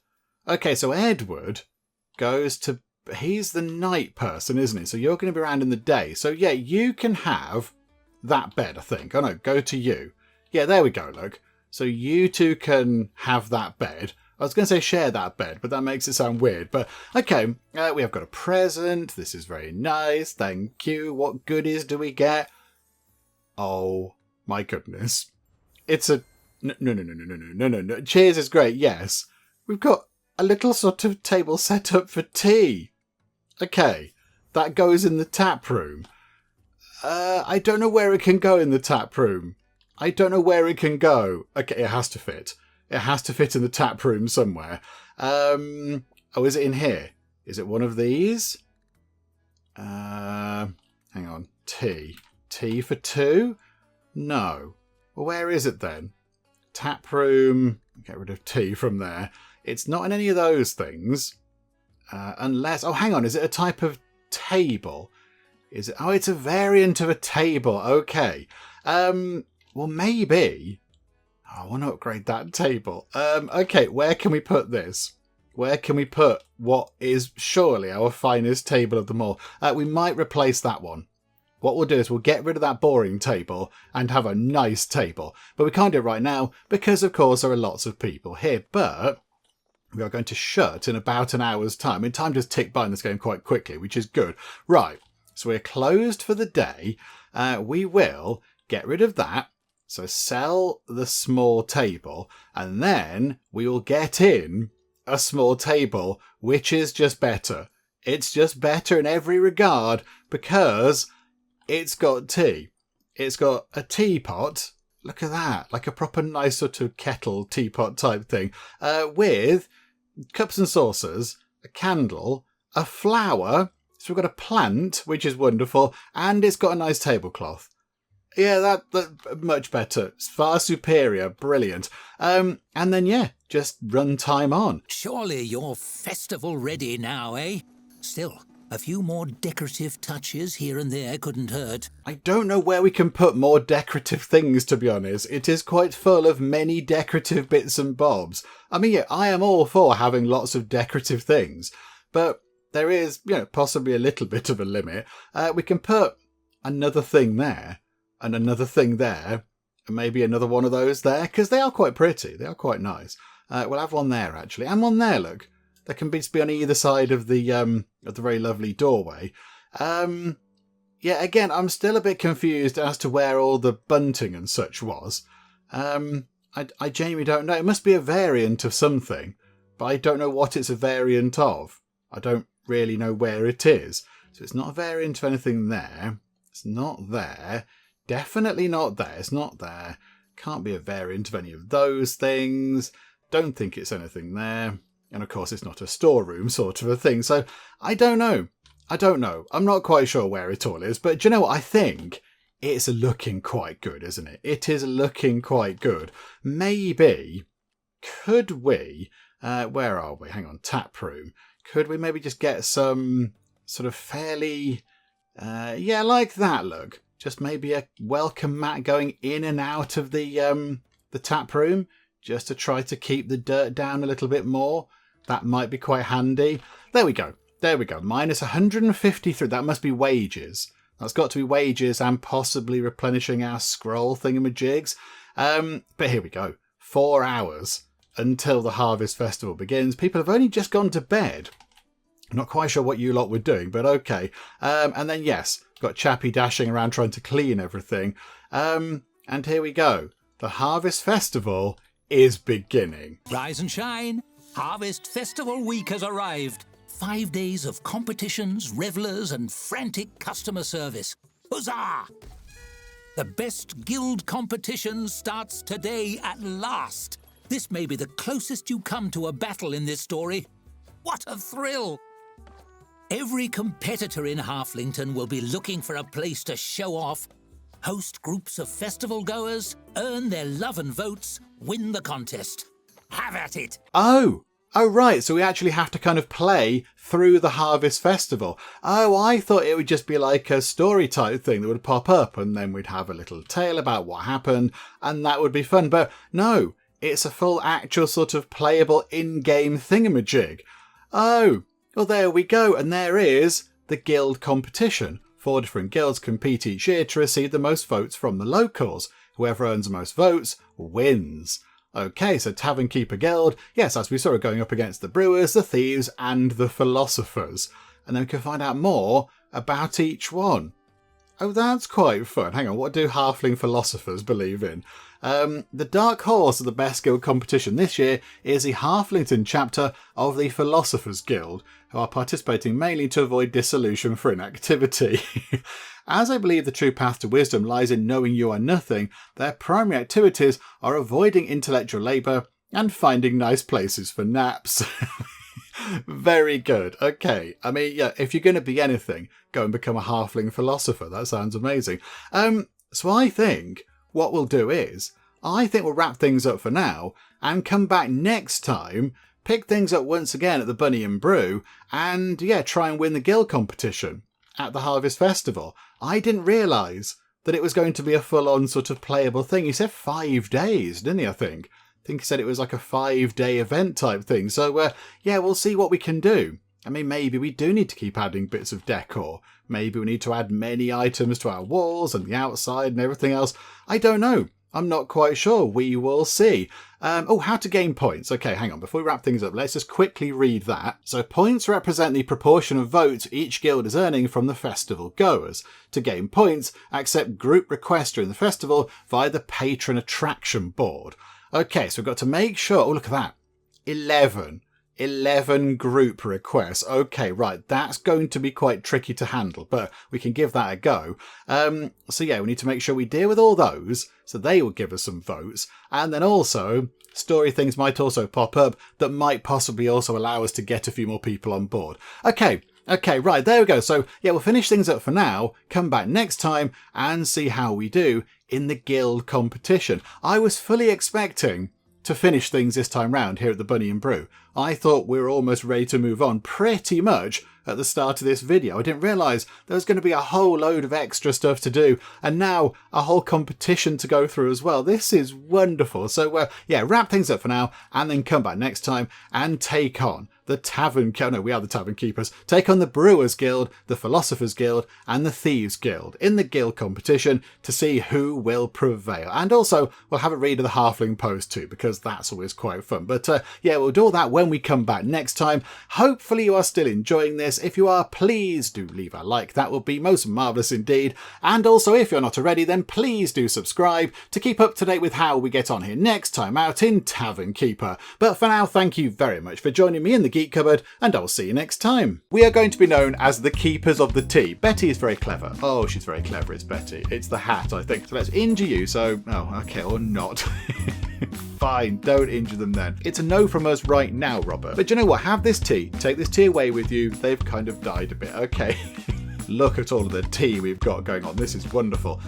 Okay, so Edward goes to... He's the night person, isn't he? So you're going to be around in the day. So yeah, you can have that bed, I think. Oh no, go to you. Yeah, there we go, look. So you two can have that bed. I was going to say share that bed, but that makes it sound weird. But okay, we have got a present. This is very nice. Thank you. What goodies do we get? Oh my goodness. It's a... No. Cheers is great, yes. We've got a little sort of table set up for tea. Okay, that goes in the tap room. I don't know where it can go in the tap room. I don't know where it can go. Okay, it has to fit. It has to fit in the tap room somewhere. Oh, is it in here? Is it one of these? Hang on. Tea. Tea for two? No. Well, where is it then? Tap room. Get rid of tea from there. It's not in any of those things. Unless... Oh, hang on. Is it a type of table? Is it... Oh, it's a variant of a table. Okay. Well, maybe... Oh, I want to upgrade that table. Okay, where can we put this? Where can we put what is surely our finest table of them all? We might replace that one. What we'll do is we'll get rid of that boring table and have a nice table. But we can't do it right now because, of course, there are lots of people here. But we are going to shut in about an hour's time. I mean, time does tick by in this game quite quickly, which is good. Right, so we're closed for the day. We will get rid of that. So sell the small table. And then we will get in a small table, which is just better. It's just better in every regard because... It's got tea. It's got a teapot. Look at that. Like a proper nice sort of kettle teapot type thing. With cups and saucers, a candle, a flower. So we've got a plant, which is wonderful. And it's got a nice tablecloth. Yeah, that much better. It's far superior. Brilliant. And then, yeah, just run time on. Surely you're festival ready now, eh? Still... A few more decorative touches here and there couldn't hurt. I don't know where we can put more decorative things, to be honest. It is quite full of many decorative bits and bobs. I mean, yeah, I am all for having lots of decorative things, but there is, possibly a little bit of a limit. We can put another thing there, and another thing there, and maybe another one of those there, because they are quite pretty. They are quite nice. We'll have one there, actually, and one there, look. They can be on either side of the very lovely doorway. Yeah, again, I'm still a bit confused as to where all the bunting and such was. I genuinely don't know. It must be a variant of something, but I don't know what it's a variant of. I don't really know where it is. So it's not a variant of anything there. It's not there. Definitely not there. It's not there. Can't be a variant of any of those things. Don't think it's anything there. And of course, it's not a storeroom sort of a thing. So I don't know. I'm not quite sure where it all is. But do you know what? I think it's looking quite good, isn't it? It is looking quite good. Maybe, could we... where are we? Hang on. Tap room. Could we maybe just get some sort of fairly... yeah, like that look. Just maybe a welcome mat going in and out of the tap room. Just to try to keep the dirt down a little bit more. That might be quite handy. There we go. Minus 153. That must be wages. That's got to be wages and possibly replenishing our scroll thingamajigs. But here we go. 4 hours until the Harvest Festival begins. People have only just gone to bed. I'm not quite sure what you lot were doing, but okay. And then, yes, got Chappie dashing around trying to clean everything. And here we go. The Harvest Festival is beginning. Rise and shine. Harvest Festival Week has arrived. 5 days of competitions, revellers and frantic customer service. Huzzah! The best guild competition starts today at last. This may be the closest you come to a battle in this story. What a thrill! Every competitor in Halflington will be looking for a place to show off, host groups of festival goers, earn their love and votes, win the contest. Have at it! Oh, Oh, right, so we actually have to kind of play through the Harvest Festival. Oh, I thought it would just be like a story type thing that would pop up and then we'd have a little tale about what happened and that would be fun. But no, it's a full actual sort of playable in-game thingamajig. Oh, well, there we go. And there is the guild competition. 4 different guilds compete each year to receive the most votes from the locals. Whoever earns the most votes wins. Okay, so Tavern Keeper Guild, yes, as we saw, are going up against the Brewers, the Thieves, and the Philosophers. And then we can find out more about each one. Oh, that's quite fun. Hang on, what do Halfling Philosophers believe in? The dark horse of the best guild competition this year is the Halflington chapter of the Philosophers Guild, who are participating mainly to avoid dissolution for inactivity. As I believe the true path to wisdom lies in knowing you are nothing, their primary activities are avoiding intellectual labour and finding nice places for naps. Very good. Okay. I mean, yeah, if you're going to be anything, go and become a halfling philosopher. That sounds amazing. So I think what we'll do is, I think we'll wrap things up for now and come back next time, pick things up once again at the Bunny and Brew, and yeah, try and win the guild competition at the Harvest Festival. I didn't realise that it was going to be a full-on sort of playable thing. He said 5 days, didn't he, I think? I think he said it was like a 5-day event type thing. So, yeah, we'll see what we can do. I mean, maybe we do need to keep adding bits of decor. Maybe we need to add many items to our walls and the outside and everything else. I don't know. I'm not quite sure. We will see. How to gain points. Okay, hang on. Before we wrap things up, let's just quickly read that. So points represent the proportion of votes each guild is earning from the festival goers. To gain points, accept group requests during the festival via the patron attraction board. Okay, so we've got to make sure... Oh, look at that. 11 group requests. Okay, right. That's going to be quite tricky to handle, but we can give that a go. So yeah, we need to make sure we deal with all those, so they will give us some votes. And then also, story things might also pop up that might possibly also allow us to get a few more people on board. Okay, right, there we go. So yeah, we'll finish things up for now, come back next time and see how we do in the guild competition. I was fully expecting to finish things this time round here at the Bunny and Brew. I thought we were almost ready to move on pretty much at the start of this video. I didn't realise there was going to be a whole load of extra stuff to do and now a whole competition to go through as well. This is wonderful. So yeah, wrap things up for now and then come back next time and take on the Tavern... No, we are the Tavern Keepers. Take on the Brewers Guild, the Philosophers Guild and the Thieves Guild in the guild competition to see who will prevail. And also, we'll have a read of the Halfling post too, because that's always quite fun. But yeah, we'll do all that when we come back next time. Hopefully you are still enjoying this. If you are, please do leave a like. That would be most marvellous indeed. And also, if you're not already, then please do subscribe to keep up to date with how we get on here next time out in Tavern Keeper. But for now, thank you very much for joining me in the Geek Cupboard, and I'll see you next time. We are going to be known as the Keepers of the Tea. Betty is very clever. Oh, she's very clever, it's Betty. It's the hat, I think. So let's injure you, so... Oh, okay, or not. Fine, don't injure them then. It's a no from us right now, Robert. But you know what? Have this tea. Take this tea away with you. They've kind of died a bit. Okay. Look at all of the tea we've got going on. This is wonderful.